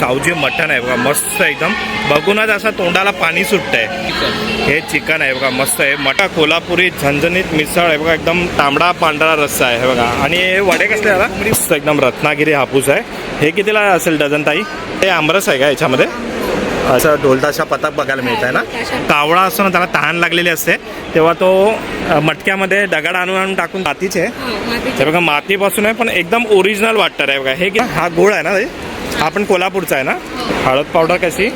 सावजी मटण आहे बघा, मस्त एकदम बघूनच असं तोंडाला पाणी सुटतंय. हे चिकन आहे बघा, मस्त आहे. मटा कोल्हापुरी झणझणीत मिसळ आहे बघा, एकदम तांबडा पांढरा रस्सा आहे हे बघा. आणि हे वडे कसले आता मस्त एकदम रत्नागिरी हापूस आहे. हे कितीला असेल डझन ताई? हे आमरस आहे का याच्यामध्ये? असं ढोलताशा पथक बघायला मिळत आहे ना. कावळा असतो ना, त्याला तहान लागलेली असते तेव्हा तो मटक्यामध्ये दगड आणून टाकून मातीचे हे बघा, मातीपासून आहे पण एकदम ओरिजिनल वाटतं आहे बघा. हे हा गोळ आहे ना, हा पण कोल्हापूरचा आहे ना. हळद पावडर कशी?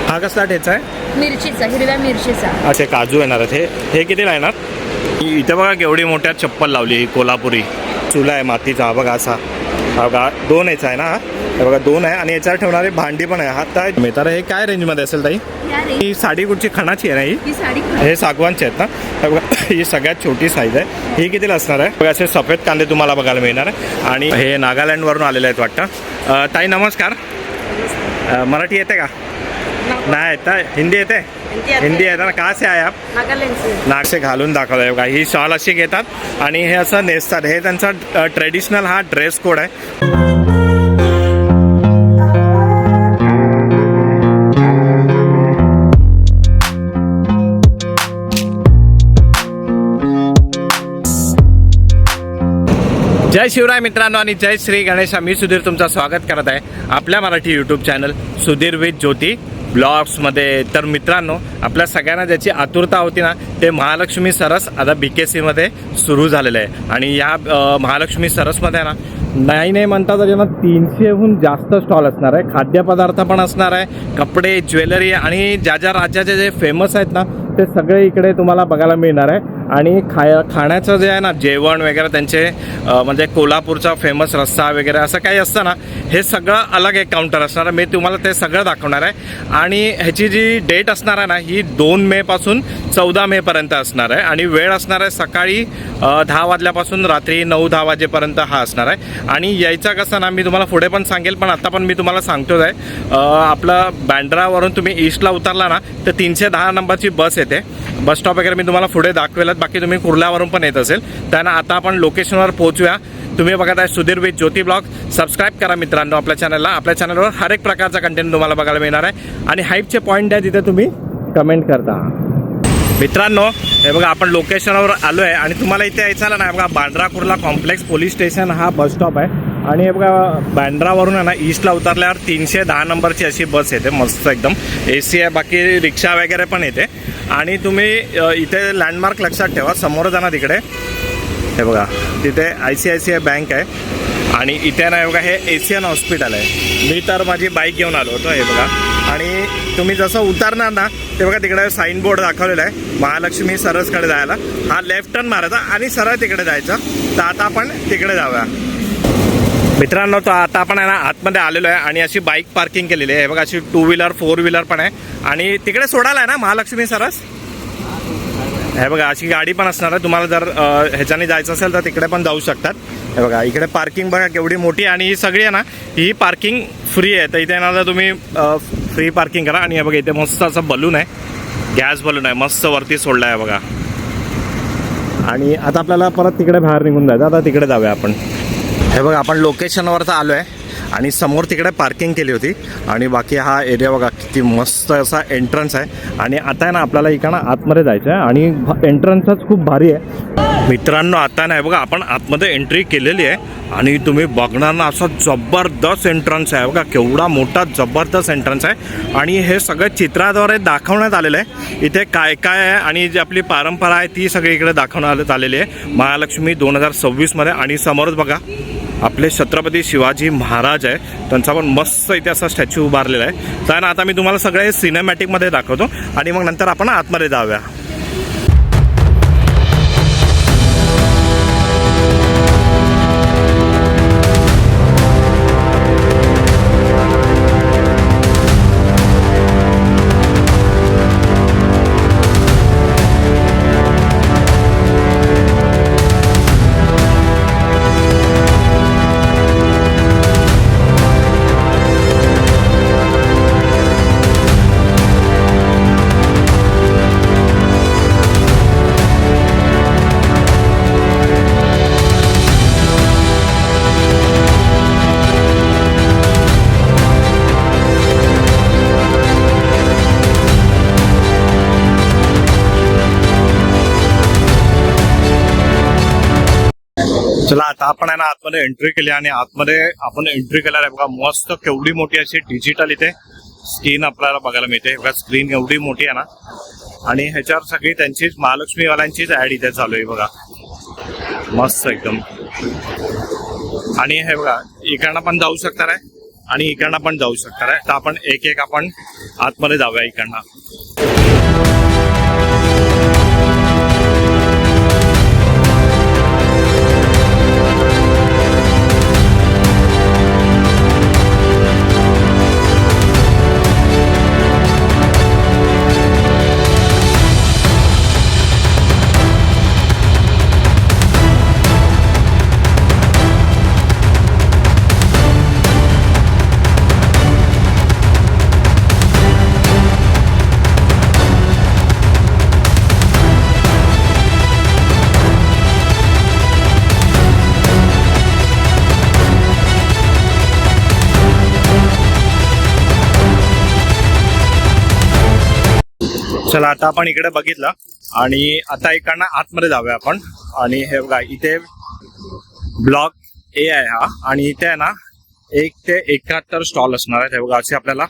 हा कसला ठेचा आहे? मिरचीचा, हिरव्या मिरचीचा. अच्छा, काजू येणार आहेत. हे कितीला येणार? इथे बघा केवढी मोठ्या चप्पल लावली ही कोल्हापुरी. चुला आहे मातीचा बघा, असा हा बघा 2 याचा आहे ना. हे बघा 2 आहे आणि याच्यावर ठेवणारी भांडी पण आहे. हात मिळतात. हे काय रेंजमध्ये असेल ताई? ही साडी कुठची? खणाची आहे ना ही? हे सागवानचे आहेत ना. हे बघा ही सगळ्यात छोटी साईज आहे. ही कितीला असणार आहे? बघा असे सफेद कांदे तुम्हाला बघायला मिळणार आहे. आणि हे नागालँडवरून आलेले आहेत वाटतं. ताई नमस्कार. मराठी येते का? नाही येतं. हिंदी येते? हिंदी येतं ना. का से आहे आप? नाग से घालून दाखवलं बघा. ही शॉल अशी घेतात आणि हे असं नेसतात. हे त्यांचा ट्रेडिशनल हा ड्रेस कोड आहे. जय शिवराय मित्रांनो आणि जय श्री गणेश. मी सुधीर तुमचं स्वागत करत आहे आपल्या Marathi YouTube channel Sudhir with Jyoti ब्लॉग्समध्ये. तर मित्रांनो, आपल्या सगळ्यांना ज्याची आतुरता होती ना, ते महालक्ष्मी सरस आता BKCमध्ये सुरू झालेलं आहे. आणि या महालक्ष्मी सरसमध्ये ना नाही म्हणता तरी ना 300हून जास्त स्टॉल असणार आहे. खाद्यपदार्थ पण असणार आहे, कपडे, ज्वेलरी आणि ज्या ज्या राज्याचे जे फेमस आहेत ना ते सगळे इकडे तुम्हाला बघायला मिळणार आहे. आणि खाण्याचं जे आहे ना जेवण वगैरे त्यांचे म्हणजे कोल्हापूरचा फेमस रस्सा वगैरे असं काही असतं ना, हे सगळं अलग एक काउंटर असणार आहे. मी तुम्हाला ते सगळं दाखवणार आहे. आणि ह्याची जी डेट असणार आहे ना, ही 2 मेपासून 14 मेपर्यंत असणार आहे. आणि वेळ असणार आहे सकाळी 10 वाजल्यापासून रात्री 9-10 वाजेपर्यंत हा असणार आहे. आणि यायचा कसं ना, मी तुम्हाला पुढे पण सांगेल, पण आता पण मी तुम्हाला सांगतोच आहे. आपलं बँड्रावरून तुम्ही ईस्टला उतरला ना तर 310 नंबरची बस येते. बस स्टॉप वगैरे मी तुम्हाला पुढे दाखवेलच. बाकी तुम्ही कुर्ल्यावरून पण येत असेल. त्यांना आता आपण लोकेशनवर पोहोचूया. तुम्ही बघत आहे Sudhir with Jyoti blog. Subscribe करा मित्रांनो आपल्या चॅनलला. आपल्या चॅनलवर हर एक प्रकारचा कंटेंट तुम्हाला बघायला मिळणार आहे. आणि हाईपचे पॉईंट आहे तिथे तुम्ही कमेंट करता. मित्रांनो हे बघा, आपण लोकेशनवर आलो आहे आणि तुम्हाला इथे यायचं ना, बघा Bandra Kurla complex police station हा बस स्टॉप आहे. आणि हे बघा बँड्रावरून आहे ना ईस्टला उतरल्यावर 310 नंबरची अशी बस येते. मस्त एकदम AC आहे. बाकी रिक्षा वगैरे पण येते. आणि तुम्ही इथे लँडमार्क लक्षात ठेवा. समोर जाणार तिकडे हे बघा, तिथे ICICI बँक आहे. आणि इथे ना बघा हे एशियन हॉस्पिटल आहे. मी तर माझी बाईक घेऊन आलो होतो हे बघा. आणि तुम्ही जसं उतरणार ना ते बघा तिकडे साईन बोर्ड दाखवलेला आहे महालक्ष्मी सरसकडे जायला. हा लेफ्ट टर्न मारायचा आणि सरळ तिकडे जायचं. तर आता आपण तिकडे जाऊया मित्रांनो. तर आता आपण आहे ना आतमध्ये आलेलो आहे आणि अशी बाईक पार्किंग केलेली आहे बघा. अशी 2 व्हीलर 4 व्हीलर पण आहे. आणि तिकडे सोडायला आहे ना महालक्ष्मी सरस हे बघा. अशी गाडी पण असणार आहे. तुम्हाला जर ह्याच्याने जायचं असेल तर तिकडे पण जाऊ शकतात. हे बघा इकडे पार्किंग बघा केवढी मोठी. आणि ही सगळी आहे ना ही पार्किंग फ्री आहे. तर इथे येणार तुम्ही फ्री पार्किंग करा. आणि हे बघा इथे मस्त असं बलून आहे, गॅस बलून आहे, मस्त वरती सोडला आहे बघा. आणि आता आपल्याला परत तिकडे बाहेर निघून जायचं. आता तिकडे जाऊया आपण. हे बघा आपण लोकेशनवर तर आलो आहे आणि समोर तिकडे पार्किंग केली होती. आणि बाकी हा एरिया बघा किती मस्त असा एंट्रन्स आहे. आणि आता आहे ना आपल्याला इकडं आतमध्ये जायचं आहे. आणि एंट्रन्सच खूप भारी आहे मित्रांनो. आता नाही बघा आपण आतमध्ये एंट्री केलेली आहे. आणि तुम्ही बघणार ना असं जबरदस्त एंट्रन्स आहे बघा. केवढा मोठा जबरदस्त एंट्रन्स आहे. आणि हे सगळं चित्राद्वारे दाखवण्यात आलेलं आहे. इथे काय काय आहे आणि जी आपली परंपरा आहे ती सगळी इकडे दाखवण्यात आलेली आहे महालक्ष्मी 2026मध्ये. आणि समोरच बघा आपले छत्रपती शिवाजी महाराज आहे, त्यांचा पण मस्त इथे असा स्टॅच्यू उभारलेला आहे. तर आता मी तुम्हाला सगळे सिनेमॅटिकमध्ये दाखवतो आणि मग नंतर आपण आतमध्ये जाऊया. आता आपण आहे ना आतमध्ये एंट्री केली आणि आतमध्ये आपण एंट्री केल्यावर आहे बघा मस्त केवढी मोठी अशी डिजिटल इथे स्क्रीन आपल्याला बघायला मिळते बघा. स्क्रीन एवढी मोठी आहे ना आणि ह्याच्यावर सगळी त्यांचीच महालक्ष्मीवाल्यांचीच ऍड इथे चालू आहे बघा. मस्त एकदम. आणि हे बघा इकडनं पण जाऊ शकणार आहे आणि इकडनं पण जाऊ शकणार आहे. तर आपण एक एक आपण आतमध्ये जाऊया इकडनं. चला आता आपण इकडे बघितलं आणि आता इकडनं आतमध्ये जाऊया आपण. आणि हे बघा इथे ब्लॉक ए आहे हा आणि इथे आहे ना 1 ते 71 स्टॉल असणार आहेत. हे बघा असे आपल्याला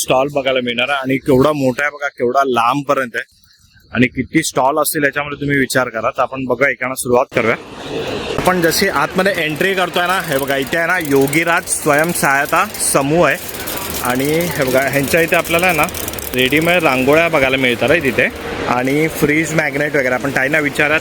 स्टॉल बघायला मिळणार आहे आणि केवढा मोठा आहे बघा, केवढा लांब पर्यंत आहे आणि किती स्टॉल असतील याच्यामध्ये तुम्ही विचार करा. तर आपण बघा इकडनं सुरुवात करूया. आपण जशी आतमध्ये एंट्री करतोय ना हे बघा इथे आहे ना योगीराज स्वयंसहायता समूह आहे आणि हे बघा ह्यांच्या इथे आपल्याला आहे ना रेडीमेड रांगोळ्या बघायला मिळतात आहे तिथे आणि फ्रीज मॅग्नेट वगैरे. आपण ताईंना विचारत.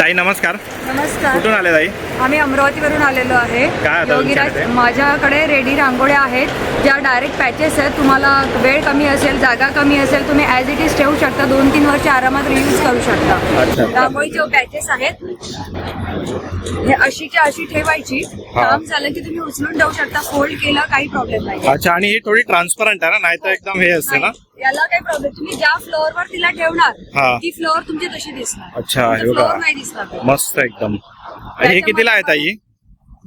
ताई नमस्कार. नमस्कार. कुठून आले ताई? आम्ही अमरावतीवरून आलेलो आहे. काय योगीराज माझ्याकडे रेडी रांगोळ्या आहेत ज्या डायरेक्ट पॅचेस आहेत. तुम्हाला वेळ कमी असेल, जागा कमी असेल, तुम्ही ॲज इट इज ठेवू शकता. 2-3 वर्ष आरामात रियूज करू शकता. रांगोळीचे पॅचेस आहेत हे अशीच्या अशी ठेवायची. काम झालं की तुम्ही उचलून ठेवू शकता. फोल्ड केलं काही प्रॉब्लेम नाही. अच्छा. आणि ही थोडी ट्रान्सपरंट आहे ना, नाही तर एकदम हे असते ना. याला काही प्रॉब्लेम. तुम्ही ज्या फ्लोअरवर तिला ठेवणार ती फ्लोअर तुमची तशी दिसणार. अच्छा. फ्लोअर नाही दिसणार. मस्त एकदम. हे कितीला आहे ताई?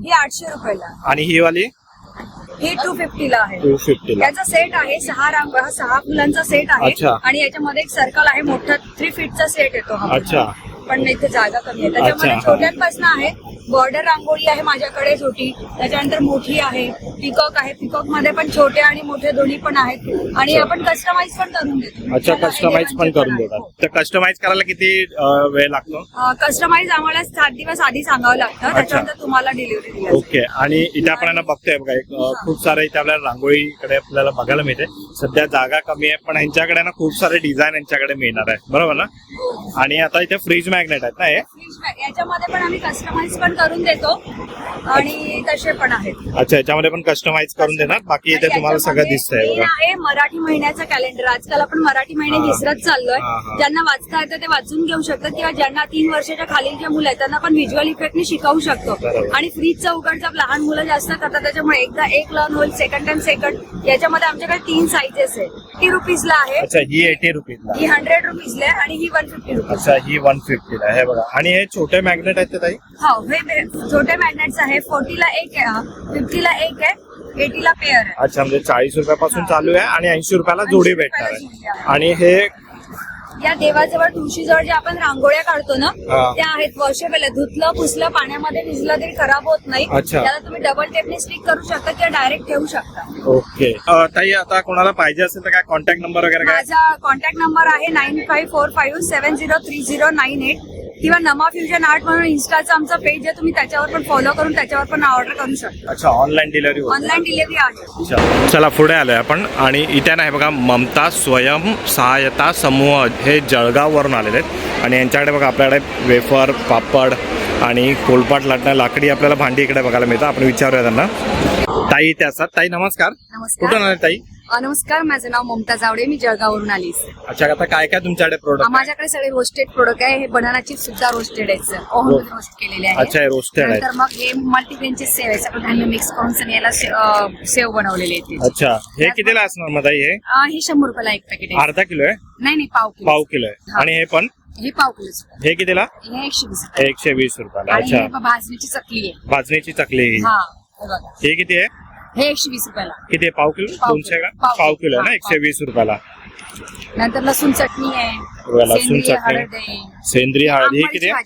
ही 800 रुपयाला. आणि ही वाली ही 250 ला आहे. 250 ला. याचा सेट आहे 6 रांगोळ्या, 6 फुलांचा सेट आहे. अच्छा. आणि याच्यामध्ये एक सर्कल आहे मोठा 3 फीटचा सेट येतो हा. अच्छा. पण इथे जागा कमी आहे. त्याच्यामध्ये अच्छा. छोट्यांपासून आहे. बॉर्डर रांगोळी आहे माझ्याकडे छोटी, त्याच्यानंतर मोठी आहे, पिकॉक आहे. पिकॉक मध्ये पण छोटे आणि मोठे दोन्ही पण आहेत आणि आपण कस्टमाइज पण करून देतो. अच्छा. कस्टमाइज पण करून देतात. तर कस्टमाइज करायला किती वेळ लागतो? कस्टमाइज आम्हाला 7 दिवस आधी सांगावं लागतं. त्याच्यानंतर तुम्हाला डिलिव्हरी दिली. ओके. आणि इथे आपण बघतोय बघा एक खूप सारे इथे आपल्याला रांगोळीकडे आपल्याला बघायला मिळते. सध्या जागा कमी आहे पण ह्यांच्याकडे ना खूप सारे डिझाईन यांच्याकडे मिळणार आहे, बरोबर ना. आणि आता इथे फ्रीज मॅग्नेट आहेत ना हे. याच्यामध्ये पण आम्ही कस्टमाइज पण करून देतो आणि तसे पण आहेत. अच्छा. याच्यामध्ये पण कस्टमाइज करून देणार. बाकी इथे तुम्हाला सगळं दिसतंय बघा. आहे मराठी महिन्याचं कॅलेंडर. आजकाल आपण मराठी महिने विसरत चाललोय. ज्यांना वाचता येतं ते वाचून घेऊ शकतात किंवा ज्यांना 3 वर्षाच्या खालील जे मुलं आहेत त्यांना पण व्हिज्युअल इफेक्टने शिकवू शकतो. आणि फ्रीजचा उघडचा लहान मुलं जास्त करतात त्याच्यामुळे एकदा एक लर्न होईल, सेकंड टाइम सेकंड. याच्यामध्ये आमच्याकडे 3 साईजेस आहे. 80 रुपीजला आहे. अच्छा. ही 80 रुपीजला. ही 100 रुपीजला आहे आणि ही 150 रुपीज. अच्छा. ही 150 ला आहे बघा. आणि हे छोटे मॅग्नेट आहेत ते ताई? हो. हे छोटे मॅग्नेट्स आहे. 40 ला एक आहे, 50 ला एक आहे, 80 ला पेअर आहे. अच्छा. म्हणजे 40 रुपयापासून चालू आहे आणि 80 रुपयाला जोडी भेटणार आहे. आणि हे या देवाजवळ तुळशीजवळ जे आपण रांगोळ्या काढतो ना त्या आहेत. वॉशेबल, धुतलं पुसलं पाण्यामध्ये भिजलं तरी खराब होत नाही. त्याला तुम्ही डबल टेपने स्टिक करू शकता किंवा डायरेक्ट ठेवू शकता. ओके. ताई आता कोणाला पाहिजे असेल तर काय कॉन्टॅक्ट नंबर वगैरे काय? माझा कॉन्टॅक्ट नंबर आहे 9545703098 किंवा नमा फ्युजन आर्ट म्हणून इंस्टाचं आमचं पेज आहे. तुम्ही त्याच्यावर पण फॉलो करून त्याच्यावर पण ऑर्डर करू शकता. अच्छा. Online delivery? ऑनलाईन डिलिव्हरी आहे. चला पुढे आलोय आपण आणि इथे नाही बघा ममता स्वयंसहायता समूह हे जळगाववरून आलेले आहेत आणि यांच्याकडे बघा आपल्याकडे वेफर, पापड आणि कोलपाट लाटणं लाकडी आपल्याला भांडी इकडे बघायला मिळतं. आपण विचारूया त्यांना. ताई इथे असतात. ताई नमस्कार. नमस्कार. कुठून आले ताई? नमस्कार. माझं नाव ममता जावडे. मी जळगाववरून आली. अच्छा. आता काय काय तुमच्याकडे प्रोडक्ट? माझ्याकडे सगळे रोस्टेड प्रोडक्ट आहे. हे बनाना चिप्स सुद्धा रोस्टेड आहेत सर. ओव्हन रोस्ट केलेले आहे. अच्छा. रोस्टेड आहे. तर मग हे मल्टीग्रेनचे सेव आहे. सगळं धान्य मिक्स करून सगळे याला सेव बनवलेले आहेत. अच्छा. हे कितीला असणार मग ताई? हे 100 रुपयाला एक पॅकेट आहे. अर्धा किलो आहे? नाही पाव किलो. पाव किलो आहे. आणि हे पण? हे पाव किलो. हे कितीला? हे 120 120 रुपयाला. आणि अच्छा. हे भाजणीची चकली आहे. भाजणीची चकली. हा हे बघा. हे किती आहे? हे 120 रुपयाला. किती? पाव किलो? 200 का? पाव किलो ना 120 रुपयाला. नंतर लसूण चटणी आहे. लसूण चटणी, सेंद्रिय हळद. हे किती आहे?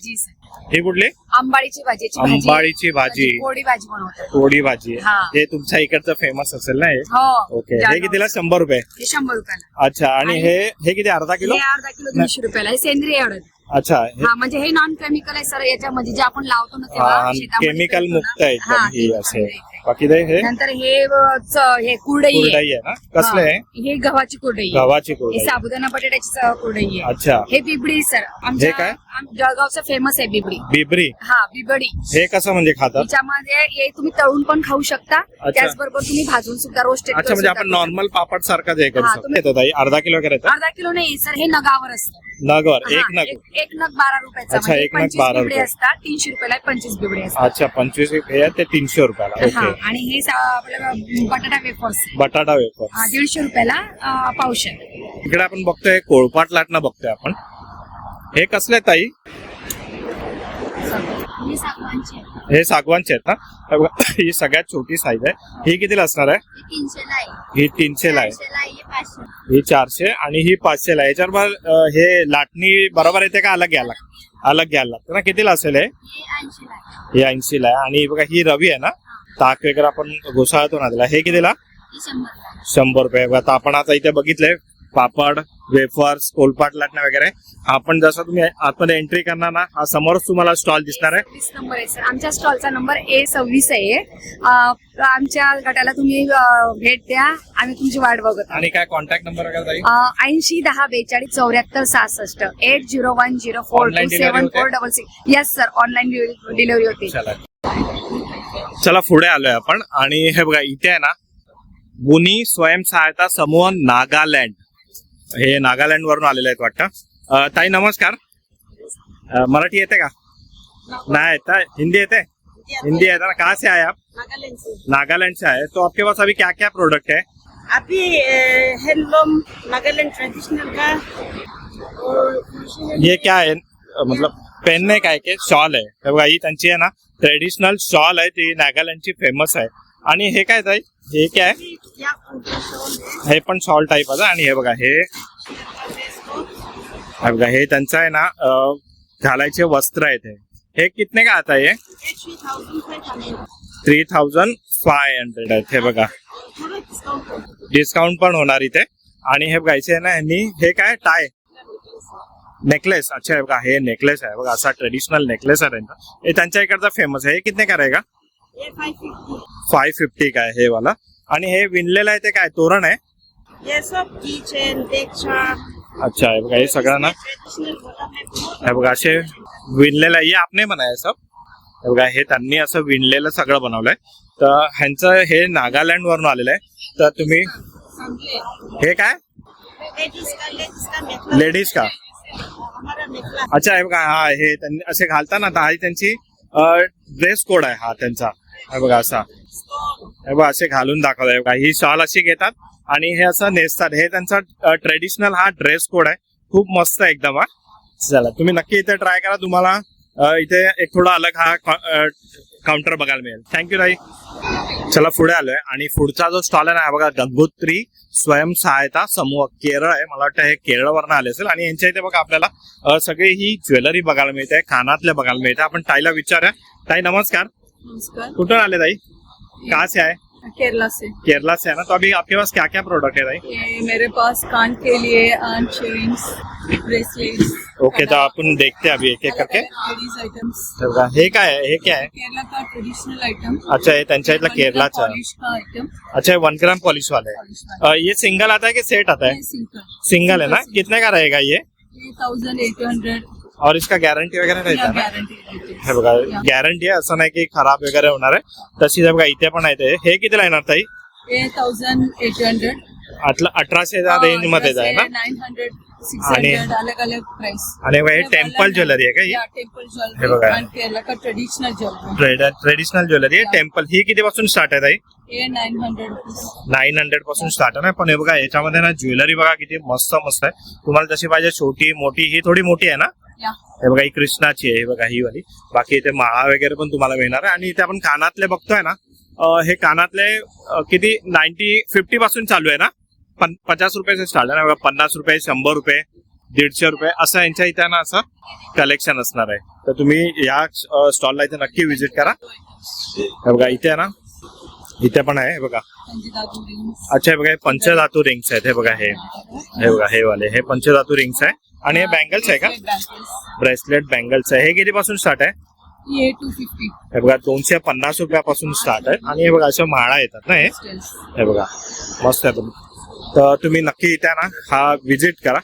ही कुठली आंबाडीची भाजी याची भाजी आंबाडीची भाजी कोरडी भाजी बनवतात. कोडी भाजी हा. हे तुमच्या इकडचं फेमस असेल ना हे हो ओके हे जळगावचं. कितीला 100 रुपये हे 100 रुपयाला. अच्छा आणि आणि हे किती अर्धा किलो हे अर्धा किलो 200 रुपयाला. हे सेंद्रिय हळद. अच्छा हे हा म्हणजे हे नॉन केमिकल आहे सर. याच्यामध्ये जे आपण लावतो ना तेव्हा शेतामध्ये केमिकल पेरतो मुक्त ना. आहे हा, एकदम ही chemical असे free. बाकी हे नंतर हे हे कुरडई आहे. कुरडई आहे ना कसले आहे हे गव्हाची कुरडई आहे. गव्हाची हे कुरडई साबुदाणा बटाट्याची कुरडई आहे. अच्छा हे बिबडी सर. हे काय? जळगावचं फेमस आहे बिबडी. बिबरी हा बिबडी. हे कसं म्हणजे खातात त्याच्यामध्ये हे तुम्ही तळून पण खाऊ शकता. त्याचबरोबर तुम्ही भाजून सुद्धा रोस्टेड अच्छा म्हणजे आपण नॉर्मल पापड सारखाच हे करू हा, शकतो तुम्ही- येतो ताई अर्धा किलो वगैरे येतं अर्धा किलो नाही सर. हे नगावर असतं. नगवर एक हा, नग एक नग 12 रुपयाचा. अच्छा, म्हणजे एक नग 25 12 बिबडे रुपये. असतात. 300 रुपयाला 25 बिबडे असतात. अच्छा 25 हे आहे ते 300 रुपयाला हा ओके आणि हे आपल्याला बटाटा वेफर्स बटाटा वेफर 150 रुपयाला पावशेर. इकडे आपण बघतोय कोळपाट लाटणं बघतोय आपण हे कसले आहेत ताई हे सागवानचे आहे. हे सागवानचे आहेत ना हे बघा, ही सगळ्यात छोटी साईज आहे ही कितीला असणार आहे हे 300 ला आहे. ही 300 ला आहे 400 ला आहे. हे 500. ही 400 आणि ही 500 ला आहे याच्यावर हे लाटणी बरोबर येते का अलग घ्यायला लागतं ना कितीला असेल हे हे 80 ला आहे. ही 80 ला आहे आणि बघा ही रवी आहे ना ताक वगैरे आपण घुसाळतो ना त्याला हे कितीला हे 100 ला आहे. 100 रुपये आता आपण आता इथे बघितलंय पापड वेफर्स कोलपाट लाटणं वगैरे आपण जसं तुम्ही आतमध्ये एंट्री करणार ना हा समोरच तुम्हाला स्टॉल दिसणार आहे 26 नंबर आहे सर. आमच्या स्टॉलचा नंबर A26 आहे. आमच्या गटाला तुम्ही भेट द्या. आम्ही तुमची वाट बघत आहोत. आणि काय कॉन्टॅक्ट नंबर वगैरे ताई 80 10 42 74 66 8010427426. Online delivery होते? Yes sir. ऑनलाईन डिलिव्हरी होती. चला पुढे आलोय आपण आणि हे बघा इथे आहे ना बुनी स्वयंसहायता समूह नागालँड हे नागालँड वरून आलेले आहेत वाटतं ताई नमस्कार मराठी येते का नहीं आता हिंदी येते हिंदी है ना कहाँ से आए आप नागालैंड से। नागालैंड से आए तो आपके पास अभी क्या क्या प्रोडक्ट है अभी हैंडलूम नागालैंड ट्रेडिशनल का और ये क्या है मतलब पहनने का है शॉल है हे बघा ही त्यांची आहे ना ट्रेडिशनल शॉल आहे ती नागालँडची फेमस आहे आणि हे काय ताई हे काय आहे या शॉल है हे पण शॉल टाईप आहे आणि हे बघा हे बघा हे त्यांचं आहे ना घालायचे वस्त्र आहेत हे कितने का आता है 3500 आहेत हे बघा डिस्काउंट पण होणार इथे आणि हे बघायचे आहे ना यांनी हे काय टाय नेकलेस अच्छा है बघा हे नेकलेस आहे बघा असा ट्रेडिशनल नेकलेस आहे त्यांचा हे त्यांच्या इकडचा फेमस आहे हे कितने का रहेगा ये 550 550 का आहे हे वाला आणि हे विणलेलं आहे ते काय तोरण आहे ये सब की चेन देखा अच्छा हे बघा हे सगळं ना हे बघा असे विणलेलं आहे हे आपने बनाय सब हे बघा हे त्यांनी असं विणलेलं सगळं बनवलंय तर ह्यांचं हे नागालँड वरून आलेलं आहे तर तुम्ही हे काय लेडीज का हमारा नेकला अच्छा हे बघा हा हे त्यांनी असे घालताना तर हा त्यांची ड्रेस कोड आहे हा त्यांचा हे बघा असा हे बघा असे घालून दाखवलंय बघा ही शॉल अशी घेतात आणि हे असं नेसतात हे त्यांचा ट्रेडिशनल हा ड्रेस कोड आहे खूप मस्त आहे एकदम हा चला तुम्ही नक्की इथे ट्राय करा तुम्हाला इथे एक थोडा अलग हा काउंटर बघायला मिळेल थँक्यू ताई चला पुढे आलोय आणि पुढचा जो स्टॉल आहे ना हा बघा गंगोत्री स्वयंसहायता समूह केरळ आहे मला वाटतं हे केरळवरनं आले असेल आणि यांच्या इथे बघा आपल्याला सगळी ही ज्वेलरी बघायला मिळते कानातले बघायला मिळते आपण ताईला विचारूया ताई नमस्कार नमस्कार. कुठून आले ताई कहाँ से आए केरला से. केरला से है ना तो अभी आपके पास क्या क्या प्रोडक्ट है भाई ये मेरे पास कान के लिए चेन्स ब्रेसलेट्स ओके तो अपन देखते हैं अभी एक एक करके लेडीज आइटम्स. तर बघा, हे काय आहे हे क्या है केरला का ट्रेडिशनल आइटम. अच्छा ये त्यांच्या इथला केरलाचा आहे. पॉलिश का आइटम. अच्छा ये 1 ग्राम पॉलिश वाला है ये सिंगल आता है कि सेट आता है सिंपल. सिंगल है ना कितने का रहेगा ये ये 1800 और इसका गॅरंटी वगैरे रहता है ना गॅरंटी. हे बघा गॅरंटी आहे असं नाही की खराब वगैरे होणार आहे तशी बघा इथे पण आहे ते हे कितीला येणार ताई ये 1800. 1800 रेंज मध्ये आहे ना 900 आणि- 600 अलग अलग प्राइस. आणि बघा हे टेम्पल ज्वेलरी आहे का ही टेम्पल हे बघा. ज्वेलरी. केरला का ट्रेडिशनल ज्वेलरी. ट्रेडिशनल ज्वेलरी आहे टेम्पल ही किती पासून स्टार्ट आहे ताई ये 900 रुपीज. 900 पासून स्टार्ट आहे ना पण हे बघा याच्यामध्ये ना ज्वेलरी बघा किती मस्त मस्त आहे तुम्हाला जशी पाहिजे छोटी मोठी ही थोडी मोठी आहे ना या हे बघा ही कृष्णाची आहे हे बघा ही वाली बाकी इथे माळा वगैरे पण तुम्हाला मिळणार आहे आणि इथे आपण कानातले बघतोय ना हे कानातले किती 50 पासून चालू आहे ना 50 रुपये से स्टार्ट आहे ना बघा 50 रुपये 100 रुपये 150 रुपये असं यांच्या इथे ना असं कलेक्शन असणार आहे. तर तुम्ही या स्टॉलला इथे नक्की व्हिजिट करा. हे बघा इथे आहे ना, इथे पण आहे हे बघा. अच्छा हे बघा, हे पंचधातू रिंग्स आहेत. हे बघा हे बघा हे वाले हे पंचधातू रिंग्स आहे. आणि हे बँगल्स आहे का? ब्रेसलेट बँगल्स आहे. हे कितीपासून स्टार्ट आहे? ये 250. हे बघा 250 रुपयापासून स्टार्ट आहे. आणि हे बघा अशा माळा येतात ना, हे बघा मस्त आहे. तर तुम्ही नक्की इथे ना हा व्हिजिट करा.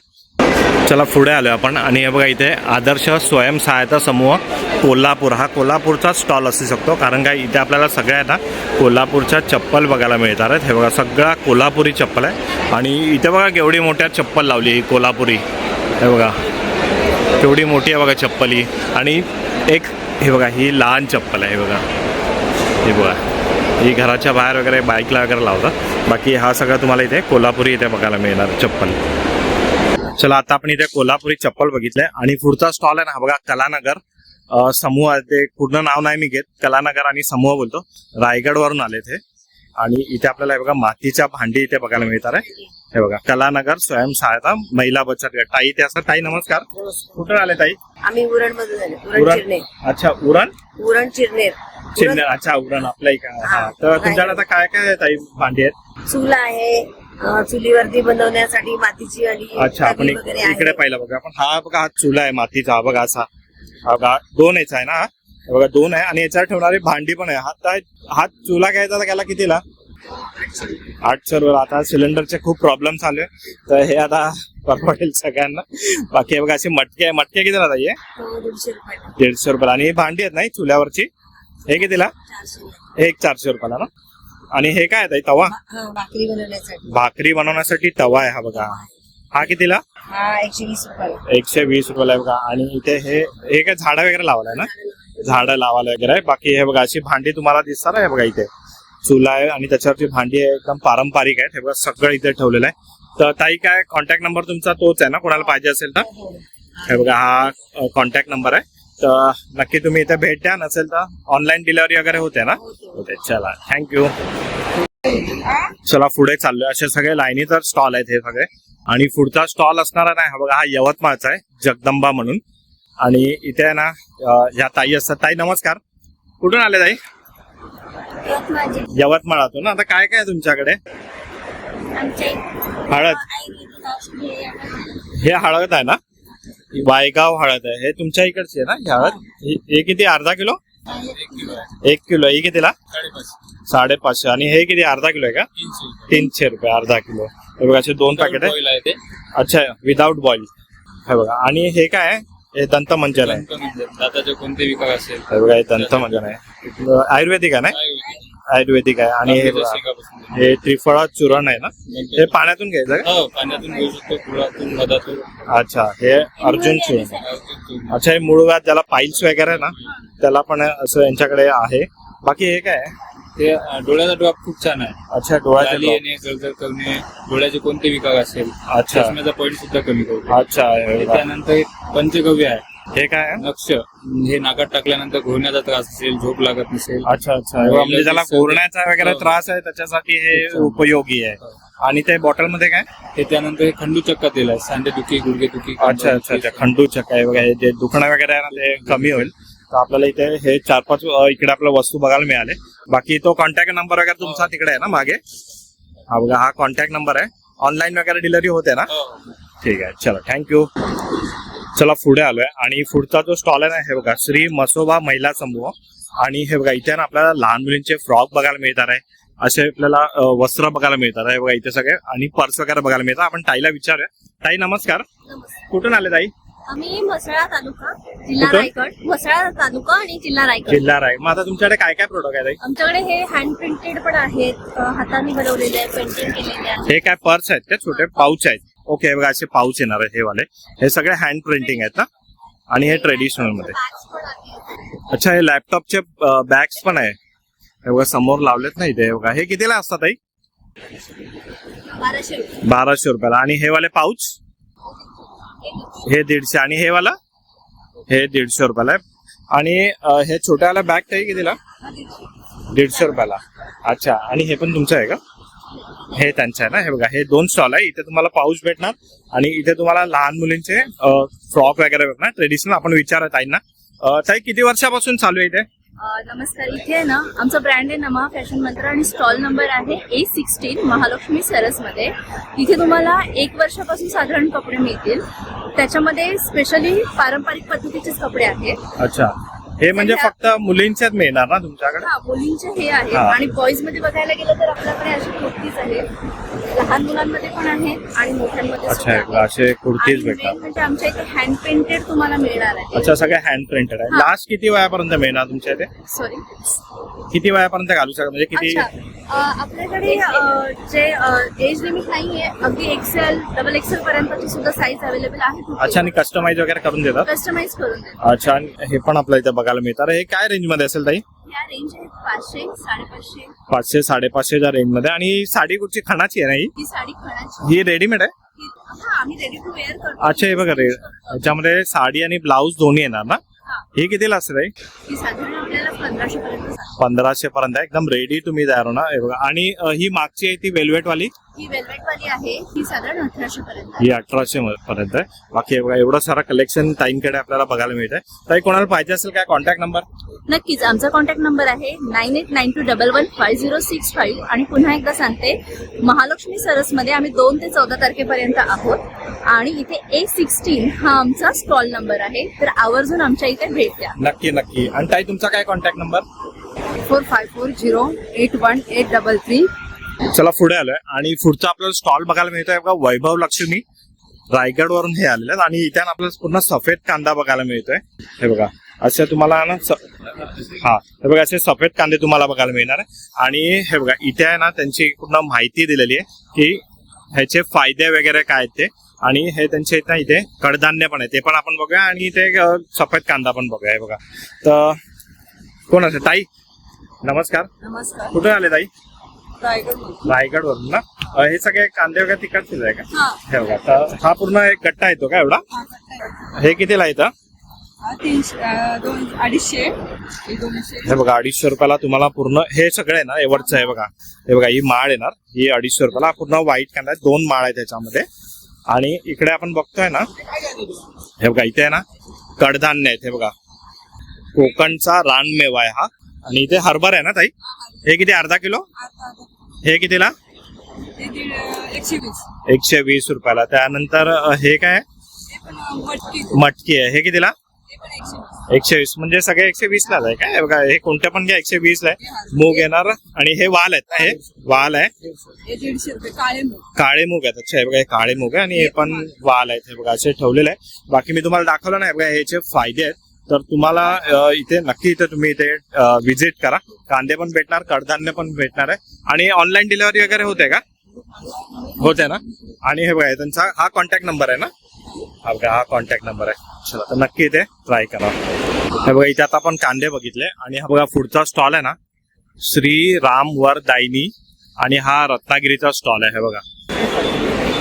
चला पुढे आलो आपण. आणि हे बघा इथे आदर्श स्वयंसहायता समूह कोल्हापूर, हा कोल्हापूरचा स्टॉल असू शकतो. कारण काय इथे आपल्याला सगळ्या ना कोल्हापूरच्या चप्पल बघायला मिळतात आहेत. हे बघा सगळा कोल्हापुरी चप्पल आहे. आणि इथे बघा केवढी मोठ्या चप्पल लावली ही कोल्हापुरी. हे बघा केवढी मोठी आहे बघा चप्पल ही. आणि एक हे बघा ही लहान चप्पल आहे. हे बघा हे बघा ही घराच्या बाहेर वगैरे बाईकला वगैरे लावतात. बाकी हा सगळा तुम्हाला इथे कोल्हापुरी इथे बघायला मिळणार चप्पल. चला आता आपण इथे कोल्हापुरी चप्पल बघितलंय. आणि पुढचा स्टॉल आहे ना, हा बघा कलानगर समूह आहे. ते पूर्ण नाव नाही मी घेत, कलानगर आणि समूह बोलतो. रायगडवरून आले ते. आणि इथे आपल्याला हे बघा मातीच्या भांडी इथे बघायला मिळतात आहे. हे बघा कलानगर स्वयंसहायता महिला बचत गट. ताई इथे असं. ताई नमस्कार, कुठून आले ताई? आम्ही उरण मधून आले. उरण. अच्छा उरण चिरनेर. चिरनेर. अच्छा उरण आपल्या इकडे. हा तर तुमच्याकडे आता काय काय ताई भांडी आहेत? चूल आहे, चुलीवरती बनवण्यासाठी मातीची आणि अच्छा आपण वगैरे आहे. इकडे पाहिलं बघा आपण. हा बघा हा चुला आहे मातीचा. हा बघा असा. हा बघा 2 याचा आहे ना, हे बघा 2 आहे. आणि याच्यावर ठेवणारी भांडी पण आहे. हा चुला घ्यायचा तर त्याला कितीला? 800 रुपये. आता सिलेंडरचे खूप प्रॉब्लेम चालू आहे, तर हे आता परवडेल सगळ्यांना. बाकी हे बघा अशी मटके कितीला ताई? 150 रुपये. 150 रुपयाला. आणि ही भांडी आहेत नाही चुल्यावरची, हे कितीला? 400. हे 400 रुपयाला ना. आणि हे काय आहे तवा? भाकरी बनवण्यासाठी. भाकरी बनवण्यासाठी तवा आहे हा बघा. हा कितीला? हा 120 रुपये. 120 रुपयाला आहे बघा. आणि इथे हे काय झाडं वगैरे लावलंय ना, झाडं लावायला वगैरे आहे. बाकी हे बघा अशी भांडी तुम्हाला दिसतात. हे बघा इथे चुला आहे आणि त्याच्यावरची भांडी आहे, एकदम पारंपरिक आहे. हे बघा सगळं इथे ठेवलेलं आहे. तर ताई काय कॉन्टॅक्ट नंबर तुमचा तोच आहे ना, कोणाला पाहिजे असेल तर? हे बघा हा कॉन्टॅक्ट नंबर आहे. तर नक्की तुम्ही इथे भेट द्या. नसेल तर ऑनलाईन डिलिव्हरी वगैरे होते ना? होते. चला थँक्यू. चला पुढे चाललोय. असे सगळे लाईनीतर स्टॉल आहेत हे सगळे. आणि पुढचा स्टॉल असणारा नाही हा बघा, हा यवतमाळचा आहे, जगदंबा म्हणून. आणि इथे आहे ना ह्या ताई असतात. ताई नमस्कार, कुठून आले ताई? यवतमाळातून ना. आता काय काय आहे तुमच्याकडे? हळद. हे हळद आहे ना, वायगाव हळद आहे. हे तुमच्या इकडची आहे ना ही हळद? हे किती? अर्धा किलो? 1 किलो. ही कितीला? 550. आणि हे किती? अर्धा किलो आहे का? 300 रुपये अर्धा किलो. हे बघा असे 2 पॅकेट आहे. अच्छा विदाउट बॉईल. हे बघा. आणि हे काय आहे? हे दंतमंजन आहे. दाताचे कोणते विकार असेल. हे बघा हे दंतमंजन आहे. आयुर्वेदिक आहे ना? आयुर्वेदिक आहे. आणि हे त्रिफळा चूर्ण आहे ना, हे पाण्यातून घ्यायचं का? पाण्यातून घेऊ शकतो, फुलातून, मधातून. अच्छा हे अर्जुन चूर्ण. अच्छा हे मूळ व्याध ज्याला पाईल्स वगैरे आहे ना, त्याला पण असं यांच्याकडे आहे. बाकी हे काय आहे? ते डोळ्याचा ड्रॉप खूप छान आहे. अच्छा डोळ्याचे खाली येणे, जळजळ करणे, डोळ्याचे कोणते विकार असेल, अच्छा. चष्म्याचा पॉईंट सुद्धा कमी करतो. अच्छा हे बघा. त्यानंतर एक पंचगव्य आहे. हे काय आहे? नक्ष. हे नाकात टाकल्यानंतर घोरण्याचा त्रास असेल, झोप लागत नसेल. अच्छा अच्छा हे बघा, म्हणजे ज्याला घोरण्याचा वगैरे त्रास आहे त्याच्यासाठी हे उपयोगी आहे. आणि ते बॉटल मध्ये काय? हे त्यानंतर हे खंडूचक्का तेल आहे. सांधेदुखी, गुडघेदुखी. अच्छा अच्छा अच्छा खंडूचक्का आहे बघा. हे जे दुखणं वगैरे आहे ना ते कमी होईल. तर आपल्याला इथे हे 4-5 इकडे आपल्या वस्तू बघायला मिळाले. बाकी तो कॉन्टॅक्ट नंबर वगैरे तुमचा तिकडे आहे ना मागे? हा बघा हा कॉन्टॅक्ट नंबर आहे. ऑनलाईन वगैरे डिलिव्हरी होते ना? ठीक आहे. चला थँक्यू. चला पुढे आलोय. आणि पुढचा जो स्टॉल आहे ना, हे बघा श्री मसोबा महिला समूह. आणि हे बघा इथे ना आपल्याला लहान मुलींचे फ्रॉक बघायला मिळतात आहे. असे आपल्याला वस्त्र बघायला मिळतात आहे बघा इथे सगळे. आणि पर्स वगैरे बघायला मिळतात. आपण ताईला विचारूया. ताई नमस्कार, कुठून आले ताई? आम्ही म्हसळा तालुका, जिल्हा रायगड. म्हसळा तालुका आणि जिल्हा रायगड. जिल्हा रायगड. मग आता तुमच्याकडे काय काय प्रोडक्ट आहे ताई? आमच्याकडे हे हँड प्रिंटेड पण आहेत, हाताने बनवलेले आहे, पेंटिंग केलेले आहे. हे काय पर्स आहेत का? छोटे पाऊच आहेत. ओके बघा असे पाऊच येणार आहेत हे वाले. हे सगळे हँड प्रिंटिंग आहेत ना. आणि हे ट्रेडिशनल मध्ये. अच्छा हे लॅपटॉपचे बॅग्स पण आहे. हे बघा समोर लावलेत ना इथे. हे बघा हे कितीला असतात ताई? 1200 रुपयाला. आणि हे वाले पाऊच हे 150. आणि हे वाला हे 150 रुपयाला आहे. आणि हे छोट्यावाला बॅग ताई कितीला? 150 रुपयाला. अच्छा आणि हे पण तुमचं आहे का? हे त्यांचं आहे ना. हे बघा, हे 2 स्टॉल आहे. इथे तुम्हाला पाऊच भेटणार आणि इथे तुम्हाला लहान मुलींचे फ्रॉक वगैरे भेटणार ट्रेडिशनल. आपण विचारत आहे ना, ताई किती वर्षापासून चालू आहे इथे? नमस्कार. इथे आहे ना आमचा ब्रँड आहे नमा फॅशन मंत्र आणि स्टॉल नंबर आहे A16 महालक्ष्मी सरसमध्ये. इथे तुम्हाला 1 वर्षापासून साधारण कपडे मिळतील. त्याच्यामध्ये स्पेशली पारंपरिक पद्धतीचेच कपडे आहेत. अच्छा, हे म्हणजे फक्त मुलींच्याच मिळणार ना तुमच्याकडे? हा, मुलींचे हे आहेत. हा. आणि बॉईज मध्ये बघायला गेलं तर आपल्याकडे असे कुर्तीज आहेत. लहान मुलांमध्ये पण आहेत आणि मोठ्यांमध्ये अच्छा, सुद्धा आहेत. असे कुर्तीज आणि भेटतात. main म्हणजे आमच्या इथे हँड पेंटेड तुम्हाला मिळणार आहे. अच्छा, सगळे हँड प्रिंटेड आहे. हा. लास्ट किती वयापर्यंत मिळणार तुमच्या इथे? सॉरी. किती वयापर्यंत घालू शकता म्हणजे किती? अच्छा, आपल्याकडे जे एज लिमिट नाहीये. अगदी XL, XXL पर्यंतची सुद्धा साईज अवेलेबल आहे. अच्छा, आणि कस्टमाइज वगैरे करून देतात? कस्टमाइज करून देतो. अच्छा, आणि हे पण आपल्या इथे बघायला मिळतात. हे काय रेंज मध्ये असेल ताई? या रेंज आहेत 500, 550. 500 550च्या रेंज मध्ये. आणि साडी कुठची खणाची आहे ना ही? ही साडी खणाची. ही रेडीमेड आहे? हा, आम्ही रेडी टू वेअर करतो. अच्छा, हे बघा रे, याच्यामध्ये साडी आणि ब्लाऊज दोन्ही येणार ना? हा. हे कितीला असेल ताई? ही साधारण आपल्याला 1500 पर्यंत जाते. 1500 पर्यंत आहे. एकदम रेडी तुम्ही तयार होणार. हे बघा, आणि ही मागची आहे ती वेल्वेट वाली, ही वेल्वेट वाली आहे. ही साधारण 1800 पर्यंत ही 1800 पर्यंत आहे. बाकी हे बघा, एवढं सारा कलेक्शन ताईंकडे आपल्याला बघायला मिळत आहे. ताई, कोणाला पाहिजे असेल काय कॉन्टॅक्ट नंबर? नक्कीच. आमचा कॉन्टॅक्ट नंबर आहे 9892115065. आणि पुन्हा एकदा सांगते, महालक्ष्मी सरसमध्ये आम्ही 2 ते 14 तारखेपर्यंत आहोत. आणि इथे A16 हा आमचा स्टॉल नंबर आहे. तर आवर्जून आमच्या इथे भेट द्या. नक्की नक्की. आणि ताई, तुमचा काय कॉन्टॅक्ट नंबर? 4540818333. चला पुढे आलोय आणि पुढचा आपल्याला स्टॉल बघायला मिळतोय बघा, वैभव लक्ष्मी. रायगड वरून हे आलेले आहेत. आणि इथे आपल्याला पूर्ण सफेद कांदा बघायला मिळतोय. हे बघा, असे तुम्हाला ना हा, हे बघा, असे सफेद कांदे तुम्हाला बघायला मिळणार आहे. आणि हे बघा, इथे आहे ना त्यांची पूर्ण माहिती दिलेली आहे की ह्याचे फायदे वगैरे काय आहेत ते. आणि हे त्यांचे इथे कडधान्य पण आहे, ते पण आपण बघूया. आणि इथे सफेद कांदा पण बघूया. हे बघा, तर कोण असेल? ताई नमस्कार. नमस्कार. कुठे आले ताई? रायगड. रायगड वरून ना. हे सगळे कांदे वगैरे तिकडचे आहे का? हा. हे बघा, तर हा पूर्ण एक गट्टा येतो का एवढा? हे कितीला येतं? 250. हे बघा, 250 रुपयाला तुम्हाला पूर्ण हे सगळं आहे ना. एवढचं आहे बघा. हे बघा, ही माळ येणार, ही 250 रुपयाला. पूर्ण व्हाईट कांदा आहे, 2 माळ आहे त्याच्यामध्ये. आणि इकडे आपण बघतोय ना, हे बघा, इथे आहे ना कडधान्य आहेत. हे बघा, कोकणचा रानमेवा आहे हा. आणि इथे हरभरा आहे ना ताई? हे किती? अर्धा किलो? हे कितीला? 120 रुपयाला. त्यानंतर हे काय? मटकी आहे. हे कितीला? 120. म्हणजे सगळे 120 ला आहे काय? बघा, हे कोणते पण घ्या 120 ला आहे. मूग येणार. आणि हे वाल आहेत ना? हे वाल आहे, 150 रुपये. काळे मूग आहेत. अच्छा, हे बघा, हे काळे मूग आहे. आणि हे पण वाल आहेत. हे बघा, असे ठेवलेले आहे. बाकी मी तुम्हाला दाखवलं नाही. बघा, ह्याचे फायदे आहेत. तर तुम्हाला इथे नक्की तुम्ही इथे व्हिजिट करा. कांदे पण भेटणार, कडधान्य पण भेटणार आहे. आणि ऑनलाईन डिलिव्हरी वगैरे होते का? होते ना. आणि हे बघा, त्यांचा हा कॉन्टॅक्ट नंबर आहे ना. हा बघा, हा कॉन्टॅक्ट नंबर आहे. चला, तर नक्की इथे ट्राय करा. हे बघा, इथे आता आपण कांदे बघितले. आणि हा बघा, पुढचा स्टॉल आहे ना, श्री राम वर दायनी. आणि हा रत्नागिरीचा स्टॉल आहे. हे बघा,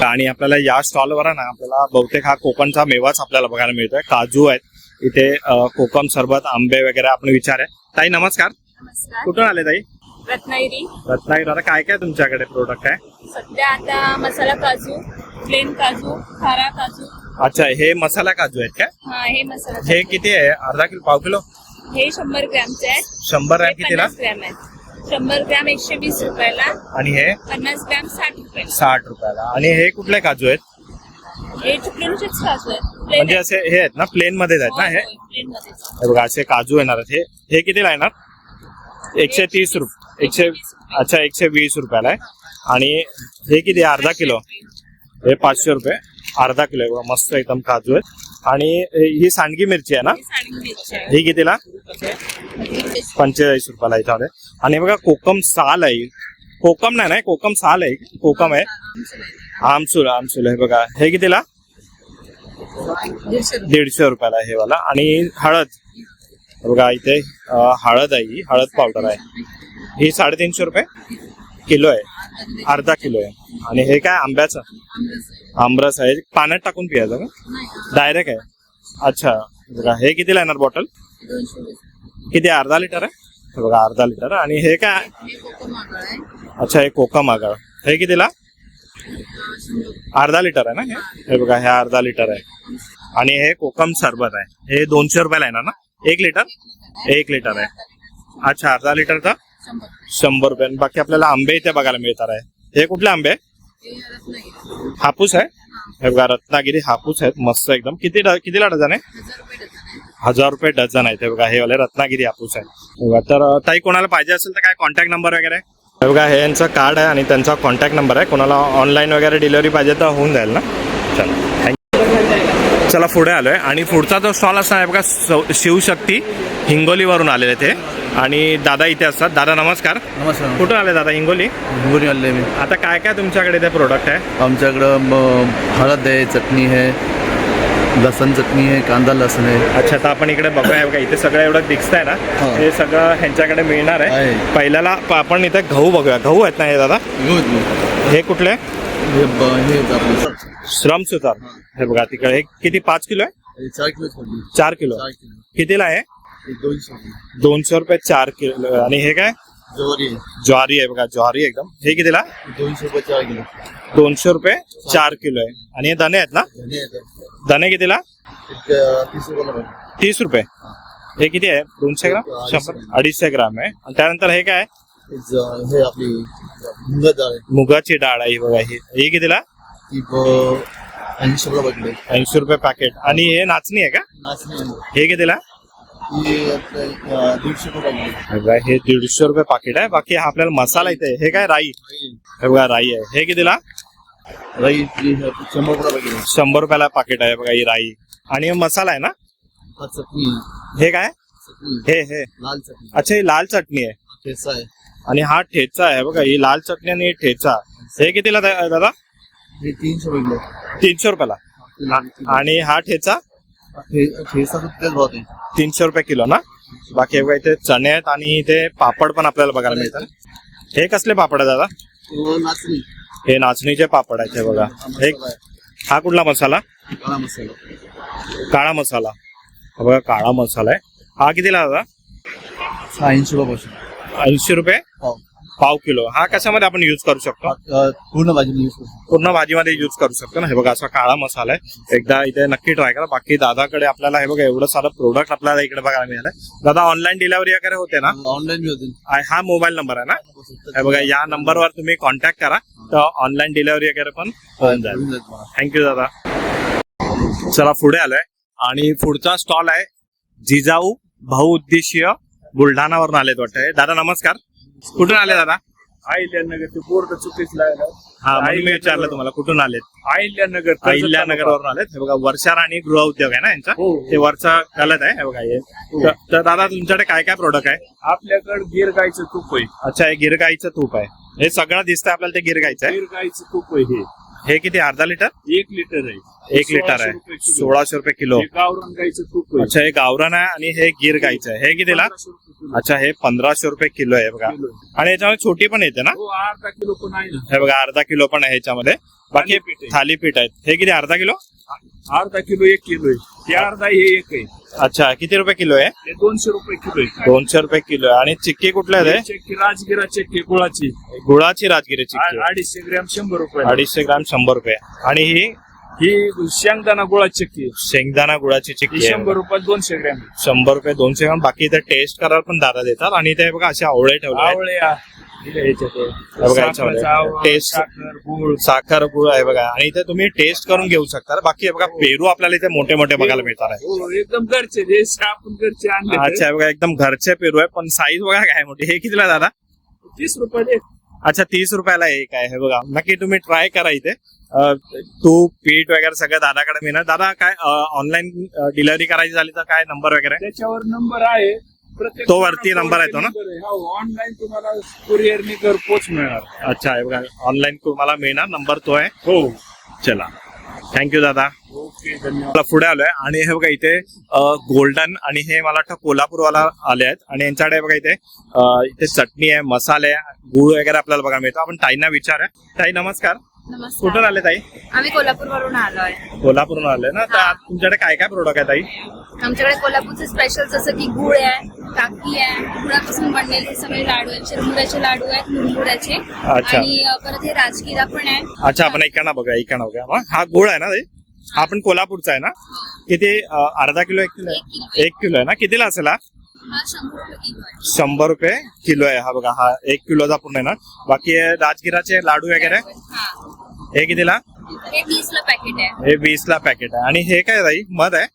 आणि आपल्याला या स्टॉलवर ना आपल्याला बहुतेक हा कोकणचा मेवाच आपल्याला बघायला मिळतोय. काजू आहेत इथे, कोकम सरबत, आंबे वगैरे आपण विचारूया. ताई नमस्कार. नमस्कार. कुठून आले ताई? रत्नागिरी. रत्नागिरी. आता काय काय तुमच्याकडे प्रोडक्ट आहे? सध्या आता मसाला काजू, प्लेन काजू, खारा काजू. अच्छा, हे मसाला काजू आहेत काय? हा, हे मसाला हे काजू. किती आहे? अर्धा किलो, पाव किलो? हे 100 ग्रॅमचे आहेत. 100 ग्रॅम हे कितीला? 50 ग्रॅम आहेत. 100 ग्रॅम 120 रुपयाला. आणि हे 50 ग्रॅम 60 रुपयाला. 60 रुपयाला. आणि हे कुठले काजू आहेत? हे चिकलूचेच काजू आहेत. Plain म्हणजे आहेत. असे हे आहेत ना, प्लेन मध्येच आहेत ना हे? होय, plain मध्येच. हे बघा, असे काजू येणार आहेत. हे कितीला येणार? 130 रुपये. 120 रुपयाला आहे. आणि हे किती? अर्धा किलो. हे 500 रुपये. अर्धा किलो आहे बघा, मस्त एकदम काजू आहेत. आणि ही सांडगी मिरची आहे ना? हे सांडगी मिरची आहे. ही कितीला? 45 रुपयाला इथं आहे. आणि बघा, कोकम साल आहे. कोकम नाही ना, कोकम साल आहे. कोकम आहे. आमसूल. हे बघा, हे कितीला? 150 रुपयाला हे वाला. आणि हळद बघा, इथे हळद आहे, ही हळद पावडर आहे. ही 350 रुपये किलो आहे. अर्धा किलो आहे. आणि हे काय? आंब्याचं आमरस आहे. पाण्यात टाकून पियायचं का? डायरेक्ट आहे. अच्छा, बघा, हे कितीला येणार बॉटल? किती? अर्धा लिटर आहे. हे बघा, अर्धा लिटर. आणि हे काय? अच्छा, हे कोकम आगळ. हे कितीला? अर्धा लिटर आहे ना हे बघा, हे अर्धा लिटर आहे. आणि हे कोकम सरबत आहे, हे 200 रुपयाला येणार ना? 1 लिटर? 1 लिटर आहे. अच्छा, अर्धा लिटरचा 100 रुपये. बाकी आपल्याला आंबे इथे बघायला मिळणार आहे. हे कुठले आंबे? हापूस आहे, हे बघा रत्नागिरी हापूस आहेत, मस्त एकदम. कितीला डझन आहे? 1000 रुपये डझन आहे. हे बघा, हे वाले रत्नागिरी हापूस आहे बघा. तर ताई कोणाला पाहिजे असेल तर काय कॉन्टॅक्ट नंबर वगैरे आहे? हे बघा, हे यांचं कार्ड आहे आणि त्यांचा कॉन्टॅक्ट नंबर आहे. कोणाला ऑनलाईन वगैरे डिलिव्हरी पाहिजे तर होऊन जाईल ना? चला, थँक्यू. चला पुढे आलोय आणि पुढचा जो स्टॉल असणार आहे बघा, शिवशक्ती हिंगोलीवरून आलेले ते. आणि दादा इथे असतात. दादा नमस्कार. नमस्कार. कुठून आले दादा? हिंगोली. हिंगोली आले मी. आता काय काय तुमच्याकडे ते प्रोडक्ट आहे? आमच्याकडं हळद आहे, चटणी आहे, लसण चटणी आहे, कांदा लसण आहे. अच्छा, तर आपण इकडे बघूया बघा, इथे सगळं एवढं दिसतंय ना, हा. हे सगळं ह्यांच्याकडे मिळणार आहे. आहे. पहिल्याला आपण इथे गहू बघूया. गहू आहेत ना हे दादा? हे कुठले? हे आपलं श्रम सुतार. हे बघा तिकडे. हे किती? 5 किलो आहे? 4 किलो छोटी. 4 किलो. 4 किलो. कितीला आहे? 200. 200 रुपये 4 किलो. आणि हे काय? ज्वारी आहे. ज्वारी आहे बघा, ज्वारी एकदम. हे कितीला? 200 रुपये 4 किलो. 200 रुपये 4 किलो आहे. आणि हे धने आहेत ना? धने आहेत. धने कितीला? 30 रुपये. 30 रुपये. हे किती आहे? 200 ग्राम? 250 ग्राम आहे. आणि त्यानंतर हे काय? हे आपली मुगा डाळ आहे. मुगाची डाळ आहे बघा. ही कितीला? ती 80 रुपये किलो. 80 रुपये पॅकेट. आणि हे नाचणी आहे का? नाचणी आहे. हे कितीला? ही आपलं 150 रुपये किलो. बघा, हे 150 रुपये पाकिट आहे. बाकी हा आपल्याला मसाला इथे. हे काय? राई. हे बघा, राई आहे. हे कितीला? राई 100 रुपये किलो. 100 रुपयाला पाकिट आहे बघा ही राई. आणि हे मसाला आहे ना? हा चटणी. हे काय? चटणी. हे लाल चटणी. अच्छा, ही लाल चटणी आहे. ठेचा आहे. आणि हा ठेचा आहे बघा, ही लाल चटणी आणि ठेचा. हे कितीला दादा? हे 300 रुपये किलो. 300 रुपयाला. आणि हा ठेचा? ठेचा तेच भाव आहे. 300 रुपये किलो ना? बाकी बघा इथे चणे आहेत आणि इथे पापड पण आपल्याला बघायला मिळतात. हे कसले पापड आहे दादा? नाचणी. हे नाचणीचे पापड आहेत. हे बघा. हे हा कुठला मसाला? काळा मसाला. काळा मसाला. हा बघा, काळा मसाला आहे. हा कितीला दादा? 80 रुपये. 80 रुपये पाव किलो. हा कशामध्ये आपण युज करू शकतो? पूर्ण भाजी यूज करतो. पूर्ण भाजीमध्ये युज करू शकतो ना. हे बघा, असा काळा मसाला आहे. एकदा इथे नक्की ट्राय करा. बाकी दादाकडे आपल्याला हे बघा एवढं सारं प्रोडक्ट आपल्याला इकडे बघायला मिळालंय. दादा ऑनलाईन डिलिव्हरी वगैरे होते ना? ऑनलाईन बी होते. हा मोबाईल नंबर आहे ना? हे बघा, या नंबरवर तुम्ही कॉन्टॅक्ट करा तर ऑनलाईन डिलिव्हरी वगैरे पण होऊन जाईल. थँक्यू दादा. चला पुढे आलोय आणि पुढचा स्टॉल आहे जिजाऊ बहुउद्देशीय बुलढाणावरून आलेत वाटतंय. दादा नमस्कार. कुठून आले दादा? अहिल्यानगर ते बोर्ड चुकीच लागलं. हा, म्हणून मी विचारलं तुम्हाला कुठून आलेत. अहिल्यानगर अहिल्यानगरवरून आलेत. हे बघा, वर्षा राणी गृह उद्योग आहे ना यांचा? हो. ते वरचा गलत आहे. हे बघा हे. तर दादा तुमच्याकडे काय काय प्रोडक्ट आहे? आपल्याकडे गिर गाईचं तूप आहे. अच्छा, हे गिरगाईचं तूप आहे. हे सगळं दिसतंय आपल्याला, ते गिरगाईचं आहे. गिर गाईचं तूप आहे. हे किती? अर्धा लिटर? 1 लिटर आहे. 1 लिटर आहे. 1600 रुपये किलो. हे गावरान गाईचं तूप आहे. अच्छा, हे गावरान आहे आणि हे गिर गाईचं आहे. हे कितीला? 1500 रुपये किलो. अच्छा, हे 1500 रुपये किलो आहे बघा. किलो. आणि याच्यामध्ये छोटी पण येते ना? हो, अर्धा किलो पण आहे ना. हे बघा, अर्धा किलो पण आहे ह्याच्यामध्ये. बाकी थालीपीठ आहे. थालीपीठ आहेत. हे किती? अर्धा किलो? अर्धा किलो 1 किलो आहे. ते अर्धा हे 1 आहे. अच्छा, किती रुपये किलो आहे? ते 200 रुपये किलो आहे. 200 रुपये किलो आहे. आणि चिक्की कुठल्या आहेत? चक्की राजगिरा चक्की गुळाची गुळाची राजगिरी चिक्की. 250 ग्रॅम 100 रुपये. 250 ग्राम 100 रुपये. आणि ही शेंगदाणा गुळाची चक्की आहे. शेंगदाणा गुळाची ही चिक्की 100 रुपये 200 ग्रॅम. 100 रुपये 200 ग्राम. बाकी इथे टेस्ट करायला पण दादा देतात. आणि इथे बघा असे आवळे ठेवले आहेत. आवळे बघा याच्यामध्ये टेस्ट, साखर गुळ. साखर गुळ आहे बघा. आणि इथे तुम्ही टेस्ट करून घेऊ शकता. बाकी हे बघा, पेरू आपल्याला इथे मोठे मोठे बघायला मिळतात आहे. हो, एकदम घरचे जे आपण घरचे आणले. अच्छा, हे बघा एकदम घरचे पेरू आहे. पण साईज बघा काय मोठी. हे कितीला दादा? 30 रुपये. अच्छा, 30 रुपयाला एक आहे. हे बघा, नक्की तुम्ही ट्राय करा. इथे तूप पीठ वगैरे सगळं दादाकडे मिळणार. दादा काय ऑनलाईन डिलिव्हरी करायची झाली तर काय नंबर वगैरे? त्याच्यावर नंबर आहे. प्रत्येक तो वरती नंबर आहे तो ना? ऑनलाईन तुम्हाला कुरिअरने घरपोच मिळणार. अच्छा, हे बघा, ऑनलाईन तुम्हाला मिळणार. नंबर तो आहे. हो. चला, थँक्यू दादा. ओके, धन्यवाद. मला पुढे आलोय आणि हे बघा इथे गोल्डन आणि हे मला वाटतं कोल्हापूरवाला आले आहेत. आणि यांच्याकडे बघा इथे चटणी आहे, मसाले, गुळ वगैरे आपल्याला बघा मिळतो. आपण ताईंना विचारूया. ताई नमस्कार. नमस्कार. कुठून आले ताई? आम्ही कोल्हापूरवरून आलोय. कोल्हापूरून आले ना. तर तुमच्याकडे काय काय प्रोडक्ट आहे ताई? आमच्याकडे कोल्हापूरचे स्पेशल जसं की गुळ आहे, काकी आहे, गुळापासून बनलेले सगळे लाडू आहेत, चिरमुऱ्याचे लाडू आहेत, मुरमुऱ्याचे, अच्छा. आणि परत हे राजगिरा पण आहे. अच्छा, आपण इकडनं बघा. हा गुळ आहे ना ताई? हा पण कोल्हापूरचा आहे ना? किती अर्धा किलो 1 किलो? 1 किलो आहे ना. कितीला असेल हा? हा 100 रुपये किलो आहे. 100 रुपये किलो आहे हा. बघा, हा 1 किलोचा पूर्ण आहे ना. बाकी हे राजगिराचे लाडू वगैरे हा, हे कितीला? हे 20ला पॅकेट आहे. हे 20ला पॅकेट आहे. आणि हे काय ताई? मध आहे?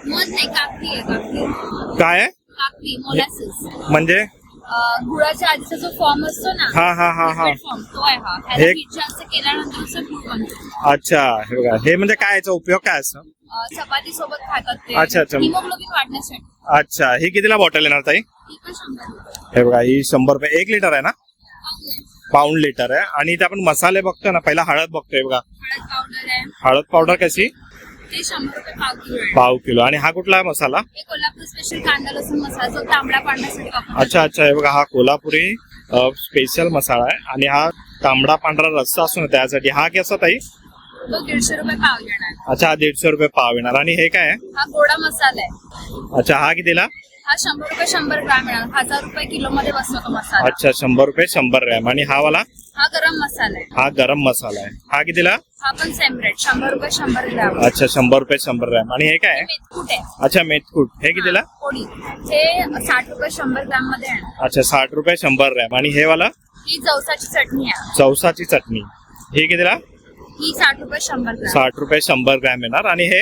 मध नाही, काकडी आहे. काकडी काय आहे काकडी मोलॅसिस. म्हणजे? गुळाच्या आधीचा जो फॉर्म असतो ना, हा. फॉर्म तो आहे हा. ह्याला हे- मीठ जास्त केल्यानंतर असं गुळ बनतो. अच्छा, हे बघा. हे म्हणजे काय, याचा उपयोग काय असतो? चपाती सोबत खातात ते. अच्छा. हिमोग्लोबिन वाढण्यासाठी. अच्छा, ही कितीला बॉटल येणार ताई? ती पण 100 रुपये. हे बघा, ही 100 रुपये. 1 लिटर आहे ना? पाऊंड लिटर आहे. आणि इथे आपण मसाले बघतो ना, पहिला हळद बघतोय बघा. हळद पावडर आहे, हळद पावडर कशी? ते 100 रुपये पाव किलो आहे. पाव किलो. आणि हा कुठला मसाला? हे कोल्हापूर स्पेशल कांदा लसूण मसाला जो तांबडा पांढऱ्यासाठी वापरतात. अच्छा, हे बघा, हा कोल्हापुरी स्पेशल मसाला आहे. आणि हा तांबडा पांढरा रस्सा असतो ना त्यासाठी. हा कसा ताई? तो 150 रुपये पाव येणार. अच्छा, हा 150 रुपये पाव येणार. आणि हे काय आहे? हा गोडा मसाला आहे. अच्छा, हा कितीला? हा 100 रुपये 100 ग्रॅम येणार. 1000 रुपये किलो मध्ये बसतो तो मसाला. अच्छा, 100 रुपये 100 ग्रॅम. आणि हा वाला? हा गरम मसाला आहे. हा गरम मसाला आहे. हा कितीला? हा पण सेम रेट 100 रुपये 100 ग्रॅम. अच्छा, 100 रुपये 100 ग्रॅम. आणि हे काय आहे? मेथकूट आहे. अच्छा, मेथकूट. हे कितीला? पोळी हे 60 रुपये 100 ग्रॅम मध्ये येणार. अच्छा, 60 रुपये 100 ग्रॅम. आणि हे वाला? ही जवसाची चटणी आहे. चौसाची चटणी. हे कितीला? ही 60 रुपये 100 ग्रॅम. 60 रुपये 100 ग्रॅम येणार. आणि हे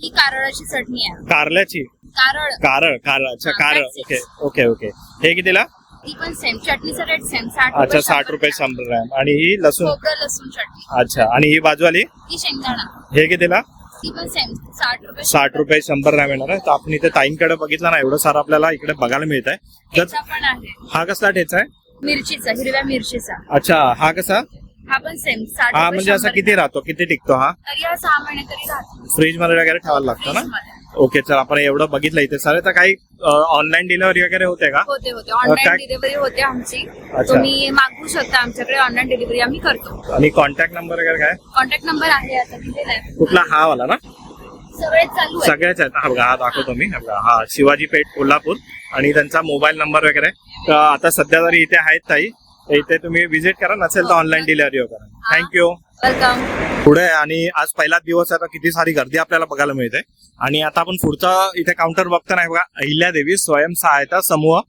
ही कारळाची चटणी आहे. कारल्याची? कारळ. अच्छा, हा, कारळ. that's it. ओके. हे कितीला? ती पण सेम. चटणीचा रेट सेम 60 अच्छा, 60 रुपये 100 ग्रॅम. आणि ही लसूण? खोबरं लसूण चटणी. अच्छा. आणि ही बाजूवाली? ही शेंगदाणा. हे कितीला? ती पण सेम 60 रुपये. 60 रुपये 100 ग्रॅम येणार आहे. तर आपण इथे ताईंकडे बघितलं ना, एवढं सारं आपल्याला इकडे बघायला मिळत आहे. तर ठेचा पण आहे. हा कसला ठेचा आहे? मिरचीचा, हिरव्या मिरचीचा. अच्छा, हा कसा? हा पण सेम 60 हा रुपये म्हणजे असा 100 किती राहतो, किती टिकतो हा? तरी हा 6 महिने तरी राहतो. फ्रीज मध्ये वगैरे ठेवायला लागतो ना? फ्रीजमध्ये. ओके, चल आपण एवढं बघितलं इथे सारे. तर काही ऑनलाईन डिलिव्हरी वगैरे होते का? होते ऑनलाईन काय- डिलिव्हरी होते आमची. अच्छा. तुम्ही मागवू शकता आमच्याकडे. ऑनलाईन डिलिव्हरी आम्ही करतो. आणि कॉन्टॅक्ट नंबर वगैरे काय? कॉन्टॅक्ट नंबर आहे आता दिलेला आहे. कुठला? हा वाला ना? सगळे चालू आहे. सगळ्याच आहेत. हा बघा, हा दाखवतो मी. हा बघा, हा शिवाजी पेठ कोल्हापूर. आणि त्यांचा मोबाईल नंबर वगैरे. तर आता सध्या जरी इथे आहेत ताई, तर इथे तुम्ही व्हिजिट करा. नसेल तर ऑनलाईन डिलिव्हरी वगैरे. थँक्यू. वेलकम. पुढे. आणि आज पहिलाच दिवस आहे, तर किती सारी गर्दी आपल्याला बघायला मिळते. आणि आता आपण पुढचा इथे काउंटर बघतो ना, बघा, अहिल्यादेवी स्वयंसहायता समूह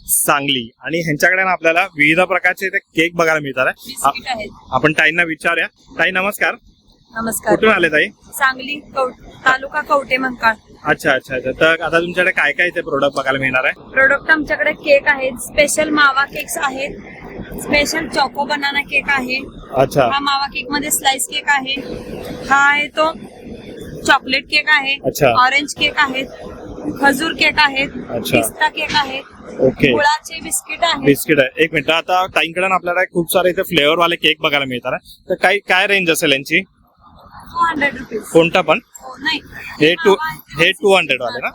सांगली. आणि ह्यांच्याकडे ना आपल्याला विविध प्रकारचे इथे केक बघायला मिळतात. बिस्किट आहेत. आपण ताईंना विचारूया. ताई नमस्कार. नमस्कार. कुठून आले ताई? सांगली तालुका कवटे मंकाळ. अच्छा. तर आता तुमच्याकडे काय काय इथे प्रोडक्ट बघायला मिळणार आहे? प्रोडक्ट आमच्याकडे केक आहेत. स्पेशल मावा केक्स आहेत. स्पेशल चॉको बनाना केक आहे. अच्छा. हा मावा केक मध्ये स्लाइस केक आहे. हा आहे तो चॉकलेट केक आहे. अच्छा. ऑरेंज केक आहेत. खजूर केक आहेत. अच्छा. पिस्ता केक आहेत. ओके. गुळाचे बिस्किट आहेत. बिस्किट आहे. एक मिनिट. आता ताईंकडे ना आपल्याला खूप सारे इथे फ्लेवर वाले केक बघायला मिळतात. तर काय रेंज असेल यांची? 200 रुपीज. कोणता पण? नाही, हे 200 वाले ना?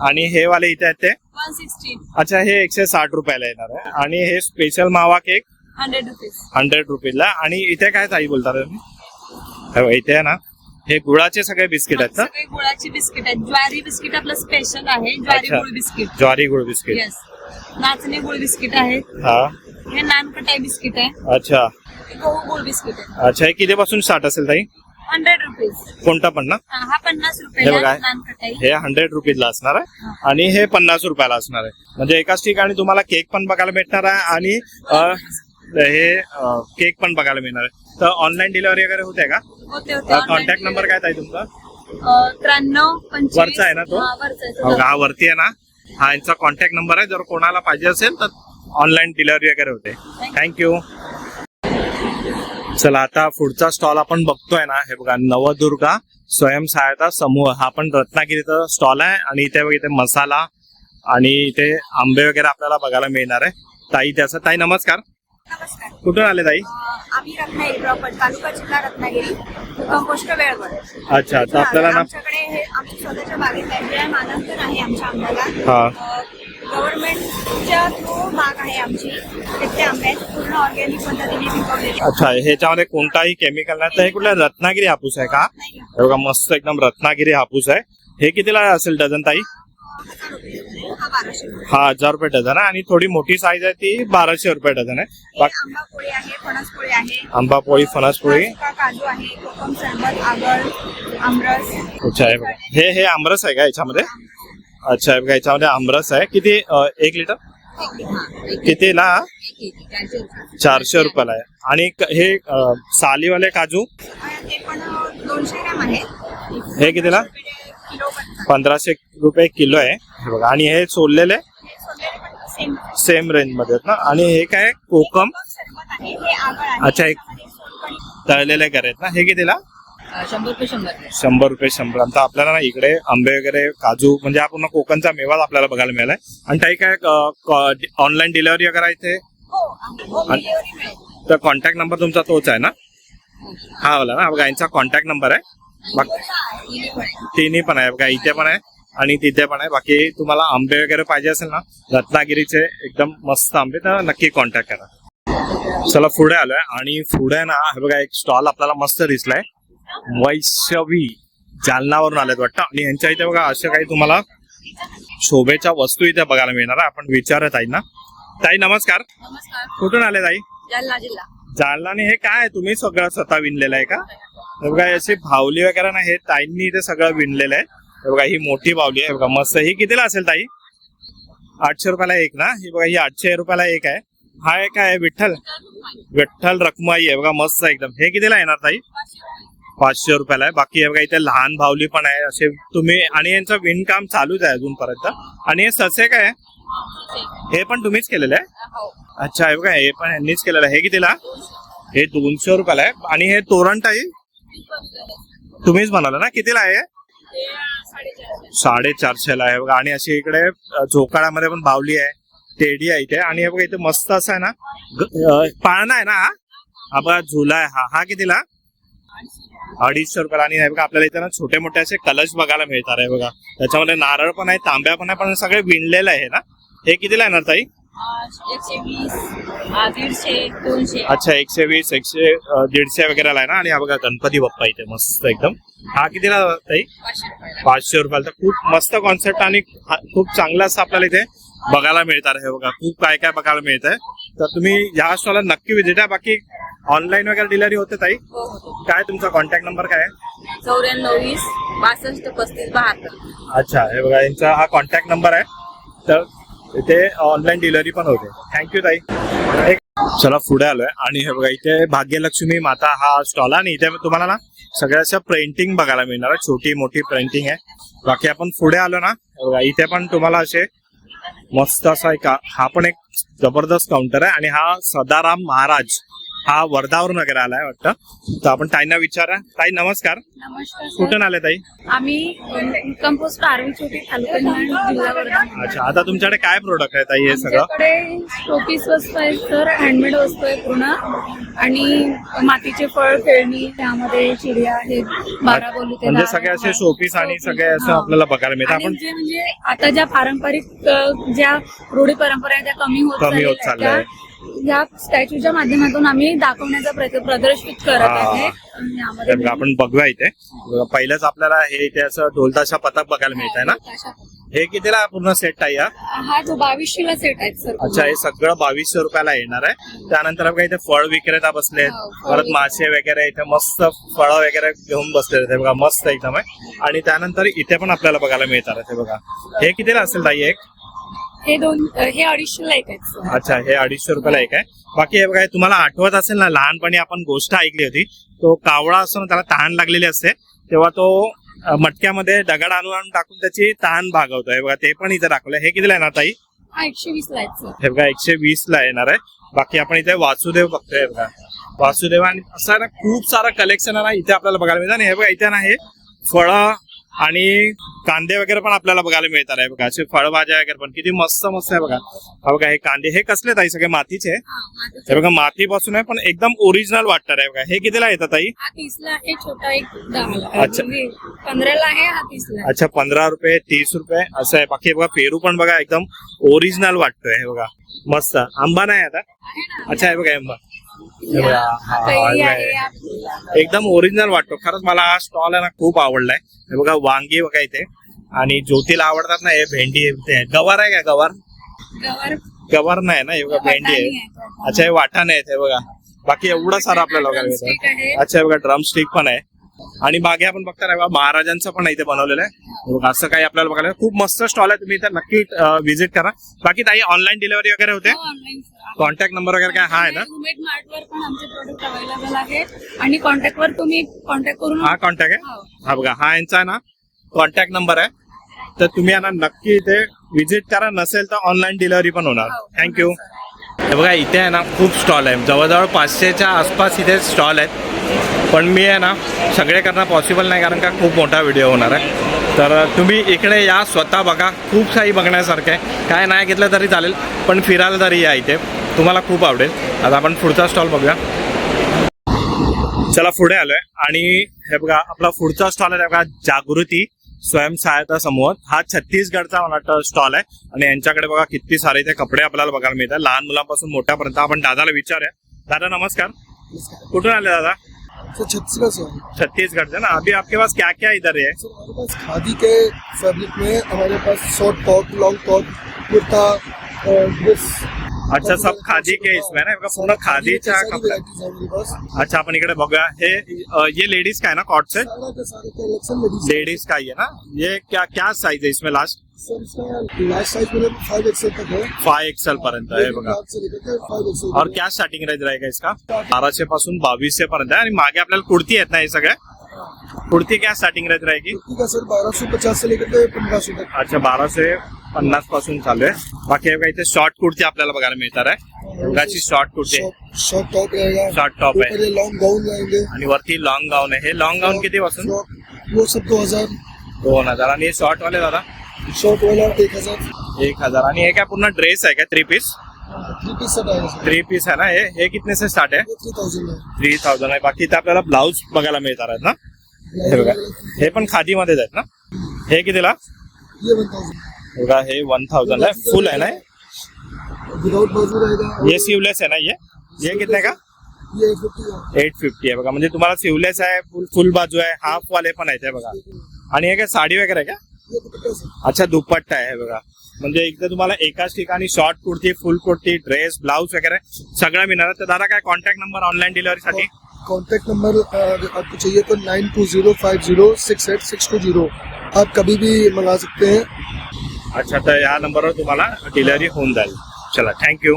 आणि हे वाले इथे आहेत ते? 160. अच्छा, हे 160 रुपयाला येणार आहे. आणि हे स्पेशल मावा केक 100 रुपीज. 100 रुपीजला. आणि इथे काय ताई बोलतात तुम्ही? हे बघा, इथे आहे ना, हे गुळाचे सगळे बिस्किट आहेत ना? सगळे गुळाचे बिस्किट आहेत. ज्वारी बिस्किट आपलं स्पेशल आहे. ज्वारी अच्छा. गुळ बिस्किट. ज्वारी गुळ बिस्किट. येस. नाचणी गुळ बिस्किट आहे. हा. हे नानकटाई बिस्किट आहे. अच्छा. हे गहू गुळ बिस्किट आहे. अच्छा, हे कितीपासून स्टार्ट असेल ताई? 100 रुपीज. कोणता पण ना? हा 50 हे बघा, रुपये नानकटाई. हे 100 रुपीजला असणार आहे. आणि हे 50 रुपयाला असणार आहे. म्हणजे एकाच ठिकाणी तुम्हाला केक पण बघायला भेटणार आहे आणि हे केक पण बघायला मिळणार आहे. तर ऑनलाईन डिलिव्हरी वगैरे होते का? होते होते. कॉन्टॅक्ट नंबर काय ताई तुमचा? 93 25. वरचा आहे ना तो? हा, वरचा आहे तो. हो, हा वरती आहे ना? हा यांचा कॉन्टॅक्ट नंबर आहे. जर कोणाला पाहिजे असेल तर ऑनलाईन डिलिव्हरी वगैरे होते. थँक्यू. चला, आता पुढचा स्टॉल आपण बघतोय ना, हे बघा, नवदुर्गा स्वयंसहायता समूह. हा पण रत्नागिरीचा स्टॉल आहे. आणि इथे बघा, इथे मसाला आणि इथे आंबे वगैरे आपल्याला बघायला मिळणार आहे. ताई नमस्कार. नमस्कार. कुठून आले ताई? आम्ही रत्नागिरी प्रॉपर तालुका जिल्हा रत्नागिरी कंपोस्ट वेळवर. अच्छा. तर आपल्याला ना, आमच्याकडे हे आमच्या स्वतःच्या बागेत आहे. वेळ मानांकन आहे आमच्या आंब्याला. हा. गव्हर्नमेंटच्या थ्रू बाग आहे आमची. तिथे आंबे आहेत, पूर्ण ऑर्गॅनिक पद्धतीने पिकवलेले. अच्छा, ह्याच्यामध्ये कोणताही केमिकल नाही. तर हे कुठला रत्नागिरी हापूस आहे का? हे बघा मस्त एकदम रत्नागिरी हापूस आहे. हे कितीला असेल डझन ताई? हा 1200 रुपये. हा 1000 रुपये डझन आहे आणि थोडी मोठी साईज आहे ती 1200 रुपये डझन आहे. हे आंबा पोळी आहे, फणस पोळी आहे, आंबा पोळी, फणस पोळी. सुका काजू आहे, कोकम सरबत, आगळ, आमरस. अच्छा, हे बघा हे आमरस आहे का याच्यामध्ये? अच्छा, हे बघा याच्यामध्ये आमरस आहे. किती 1 लिटर कितीला? 400 रुपयाला आहे. आणि हे सालीवाले काजू ते पण 200 ग्रॅम आहे. हे कितीला? किलो पण 1500 रुपये किलो आहे. हे बघा. आणि हे सोललेले सेम सेम रेंज मध्ये आहेत ना. आणि हे काय कोकम? सरबत आहे, हे आगळ आहे. अच्छा, एक तळलेले आहेत ना. हे कितीला? 100 रुपये 100. 100 रुपये 100. आता आपल्याला ना इकडे आंबे वगैरे, काजू म्हणजे हा पूर्ण कोकणचा मेवाच आपल्याला बघायला मिळालाय. आणि काही काय ऑनलाईन डिलिव्हरी वगैरे इथे? हो, डिलिव्हरी मिळेल. तर कॉन्टॅक्ट नंबर तुमचा तोच आहे ना? हा वाला ना. बघा यांचा कॉन्टॅक्ट नंबर आहे. तिन्ही पण आहे बघा, इथे पण आहे आणि तिथे पण आहे. बाकी तुम्हाला आंबे वगैरे पाहिजे असेल ना रत्नागिरीचे एकदम मस्त आंबे, तर नक्की कॉन्टॅक्ट करा. चला पुढे आलोय आणि पुढे ना हे बघा एक स्टॉल आपल्याला मस्त दिसलाय. वैष्णवी जालनावरून आलेत वाटतं. आणि यांच्या इथे बघा अशा काही तुम्हाला शोभेच्या वस्तू इथे बघायला मिळणार आहे. आपण विचारत आहे ना. ताई नमस्कार. नमस्कार. कुठून आले ताई? जालना जिल्हा. जालनाने. हे काय तुम्ही सगळं स्वतः विणलेलं आहे का? हे बघा अशी भावली वगैरे ना, हे ताईंनी इथे सगळं विणलेलं आहे. हे बघा ही मोठी भावली आहे बघा मस्त. ही कितीला असेल ताई? 800 रुपयाला एक ना. ही बघा ही 800 रुपयाला एक आहे. हा एक आहे विठ्ठल रखुमाई आहे बघा मस्त एकदम. हे कितीला येणार ताई? 500 रुपयाला आहे. बाकी हे बघा इथे लहान भावली पण आहे असे तुम्ही. आणि यांचं विणकाम चालूच आहे अजूनपर्यंत. आणि हे ससे काय? हे पण तुम्हीच केलेलं आहे? अच्छा, हे बघा हे पण यांनीच केलेलं आहे. हे कितीला? हे 200 रुपयाला आहे. आणि हे तोरण ताई तुम्हीच बनवलं ना? कितीला आहे? 450 ला आहे बघा. आणि अशी इकडे झोकाळ्यामध्ये पण बावली आहे, टेडी आहे इथे. आणि हे बघा इथे मस्त असं आहे ना पाळणा आहे ना. हा बघा झुला आहे. हा कितीला? 250 रुपयाला. आणि हे बघा आपल्याला इथे ना छोटे मोठे असे कलश बघायला मिळतात आहे बघा. त्याच्यामध्ये नारळ पण आहे, तांब्या पण आहे, पण सगळे विणलेलं आहे ना. हे कितीला येणार ताई? 120, 150, 200. अच्छा, 120, 100, 150 वगैरे आहे ना. आणि हा बघा गणपती बाप्पा इथे मस्त एकदम. हा कितीला ताई? 500 रुपयाला. तर खूप मस्त कॉन्सेप्ट आणि खूप चांगलं असं आपल्याला इथे बघायला मिळतात. हे बघा खूप काय काय बघायला मिळत आहे. तर तुम्ही या स्टॉलला नक्की व्हिजिट आहे. बाकी ऑनलाईन वगैरे डिलिव्हरी होते ताई? काय तुमचा कॉन्टॅक्ट नंबर काय आहे? 94 20 62 35 72. अच्छा, हे बघा यांचा हा कॉन्टॅक्ट नंबर आहे. तर इथे ऑनलाईन डिलिव्हरी पण होते. थँक्यू ताई. चला पुढे आलोय आणि हे बघा इथे भाग्यलक्ष्मी माता हा स्टॉल आहे. आणि इथे तुम्हाला ना सगळ्याच्या पेंटिंग बघायला मिळणार आहे. छोटी मोठी पेंटिंग आहे. बाकी आपण पुढे आलो ना बघा इथे पण तुम्हाला असे मस्त असा एक हा पण एक जबरदस्त काउंटर आहे. आणि हा सदाराम महाराज हा वर्धावरून वगैरे आलाय वाटतं. तर आपण ताईंना विचारा. ताई नमस्कार. नमस्कार सर. कुठून आले ताई? आम्ही कंपोस्ट आरवी छोटी तालुका जिल्हा वर्धा. अच्छा, आता तुमच्याकडे काय प्रोडक्ट आहे ताई हे सगळं? आमच्याकडे शोपीस वस्तू आहेत सर, हँडमेड वस्तू आहे पूर्ण. आणि मातीचे फळ खेळणी, त्यामध्ये चिडिया आहेत, 12 बोलू. म्हणजे सगळे असे शोपीस आणि सगळे असं आपल्याला बघायला मिळतं. आपण जे म्हणजे आता ज्या पारंपरिक ज्या रूढी परंपरा आहेत त्या कमी होत चालल्या आहेत. या स्टॅच्यूच्या माध्यमातून आम्ही दाखवण्याचा प्रदर्शित करत आहे. तर बघा, आपण बघूया इथे. बघा, पहिलंच आपल्याला हे इथे असं ढोलताशा पथक बघायला मिळत आहे ना. हे कितीला पूर्ण सेट आहे? हा जो 2200 सेट आहे सर. अच्छा, हे सगळं 2200 रुपयाला येणार आहे. त्यानंतर बघा इथे फळ विक्रेता बसलेत, परत मासे वगैरे इथे मस्त फळं वगैरे घेऊन बसलेत. हे बघा मस्त एकदम आहे. आणि त्यानंतर इथे पण आपल्याला बघायला मिळतात. हे बघा हे कितीला असेल ताई एक? हे 250 एक आहेत. अच्छा, हे 250 रुपयाला एक आहे. बाकी हे बघा तुम्हाला आठवत असेल ना लहानपणी आपण गोष्ट ऐकली होती. तो कावळा असतो ना, त्याला तहान लागलेली असते तेव्हा तो मटक्यामध्ये दगड आणून टाकून त्याची तहान भागवतोय. बघा ते पण इथे दाखवलंय. हे कितीला येणार ताई? 120 ला आहेत. हे बघा 120 ला येणार आहे. बाकी आपण इथे वासुदेव बघतोय बघा. वासुदेव आणि असं ना खूप सारा कलेक्शन आहे ना इथे आपल्याला बघायला मिळतं. आणि हे बघा इथे ना हे फळं आणि कांदे वगैरे पण आपल्याला बघायला मिळतात आहे बघा. असे फळभाज्या वगैरे पण किती मस्त मस्त आहे बघा. हा बघा हे कांदे हे कसले ताई सगळे मातीचे आहे? हे बघा मातीपासून आहे पण एकदम ओरिजिनल वाटतात आहे बघा. हे कितीला येतात ताई? हा 30ला आहे, छोटा एक 10ला. अच्छा. 15ला आहे, हा 30ला. अच्छा 15 रुपये 30 रुपये असं आहे. बाकी हे बघा पेरू पण बघा एकदम ओरिजिनल वाटतोय. हे बघा मस्त. आंबा नाही आता? अच्छा हे बघा आंबा. हे बघा. हा, कैरी हा, आहे, आहे. एकदम ओरिजिनल वाटतो. खरंच मला हा स्टॉल आहे ना खूप आवडलाय. हे बघा वांगी बघा इथे. आणि ज्योतीला आवडतात ना हे भेंडी आहे. गवार आहे का? गवार गवार गवार नाही ना. हे बघा भेंडी आहे. अच्छा हे वाटाणे आहेत. हे बघा बाकी एवढं सारं आपल्याला बघायला drumstick आहे. मिळतं. अच्छा हे बघा ड्रमस्टिक पण आहे. आणि मागे आपण बघता ना बघा महाराजांचं पण इथे बनवलेलं आहे. बघा, असं काही आपल्याला बघायला खूप मस्त स्टॉल आहे. तुम्ही इथे नक्की व्हिजिट करा. बाकी ताई ऑनलाईन डिलिव्हरी वगैरे होते? ऑनलाईन कॉन्टॅक्ट नंबर वगैरे काय हा आहे ना? उमेद मार्टवर पण आमचे प्रोडक्ट अवेलेबल आहेत आणि कॉन्टॅक्टवर तुम्ही कॉन्टॅक्ट करून हा कॉन्टॅक्ट आहे. हो. हा बघा हा यांचा आहे ना कॉन्टॅक्ट नंबर आहे. तर तुम्ही यांना नक्की इथे व्हिजिट करा. नसेल तर ऑनलाईन डिलिव्हरी पण होणार. थँक्यू. हे बघा इथे आहे ना खूप स्टॉल आहे. जवळजवळ 500च्या आसपास इथे स्टॉल आहेत. पण मी आहे ना सगळे करणं पॉसिबल नाही कारण का खूप मोठा व्हिडिओ होणार आहे. तर तुम्ही इकडे या स्वतः बघा. खूप काही बघण्यासारखं आहे. काय नाही घेतलं तरी चालेल पण फिरायला तरी या इथे. तुम्हाला खूप आवडेल. आता आपण पुढचा स्टॉल बघूया. चला पुढे आलोय आणि हे बघा आपला पुढचा स्टॉल आहे बघा जागृती स्वयंसहायता समूह. हा छत्तीसगडचा मला वाटतं स्टॉल आहे. आणि यांच्याकडे बघा किती सारे इथे कपडे आपल्याला बघायला मिळतात लहान मुलांपासून मोठ्यापर्यंत. आपण दादाला विचारूया. दादा नमस्कार. कुठून आले दादा? सर छत्तीसगढ़ से हैं। छत्तीसगढ़ से ना. अभी आपके पास क्या क्या इधर है? सर हमारे पास खादी के फैब्रिक में हमारे pass short top, long top, kurta, dress. अच्छा सब खादी के इसमें ना बघा पूर्ण खादीच्या सारी कपडे. varieties हैं हमारे पास। अच्छा आपण इकडे बघूया. ये लेडीज का है ना कॉट से? सारा के सारे कलेक्शन लेडीज। लेडीज का ही है ना. ये क्या क्या साइज है इसमें लास्ट? सर इसका लास्ट साइज मेरे 5XL तक है। 5XL पर्यंत आहे बघा. से लेकर के 5XL। और क्या स्टार्टिंग रेंज रहेगा इसका? 1200 पासून 2200 पर्यंत आहे. आणि मागे आपल्याला कुर्ती आहेत ना हे सगळ्या. कुर्ती क्या स्टार्टिंग रेंज रहेगी? कुर्ती का सर 1250 से लेकर के 1500 तक। अच्छा 1250 पासून चालू आहे. बाकी हे बघा इथे शॉर्ट कुर्ती आपल्याला बघायला मिळणार आहे. बघाची शॉर्ट कुर्ती आहे. शॉर्ट टॉप रहेगा। शॉर्ट टॉप आहे. ऊपर ये लॉन्ग गाउन रहेंगे। आणि वरती लॉंग गाऊन आहे. हे लॉंग गाऊन किती पासून? वो सब 2000। 2000. आणि हे शॉर्ट वाले दादा? शॉर्ट वाला 1000। 1000. आणि हे काय पूर्ण ड्रेस आहे का? 3 पीस? 3 पीस सेट आएगा सर। 3 पीस आहे ना. हे कितने से स्टार्ट आहे? 3000 है। 3000 आहे. बाकी इथे आपल्याला ब्लाऊज बघायला मिळणार आहेत ना. हे बघा हे पण खादी मध्येच आहेत ना. हे कितीला? ये 1000। बघा हे 1000 आहे. फुल आहे ना. विदाउट बाजू रहेगा। ये सीवलेस आहे ना. ये कितने का? ये 850 है। 850 आहे बघा. म्हणजे तुम्हाला सीवलेस आहे फुल बाजू आहे हाफ वाले पण आहेत हे बघा. आणि हे काय साडी वगैरे आहे का? ये दुपट्टा सर। अच्छा दुपट्टा आहे हे बघा. म्हणजे एकदा तुम्हाला एकाच ठिकाणी शॉर्ट कुर्ती फुल कुर्ती ड्रेस ब्लाउज वगैरे सगळं मिळणार. तर दादा काय कॉन्टॅक्ट नंबर ऑनलाईन डिलिव्हरीसाठी? कॉन्टैक्ट नंबर अगर आपको चाहिए तो 9205068620। आप कभी भी मंगा सकते हैं। अच्छा तर या नंबरवर तुम्हाला डिलिव्हरी होऊन जाईल. चला थँक्यू.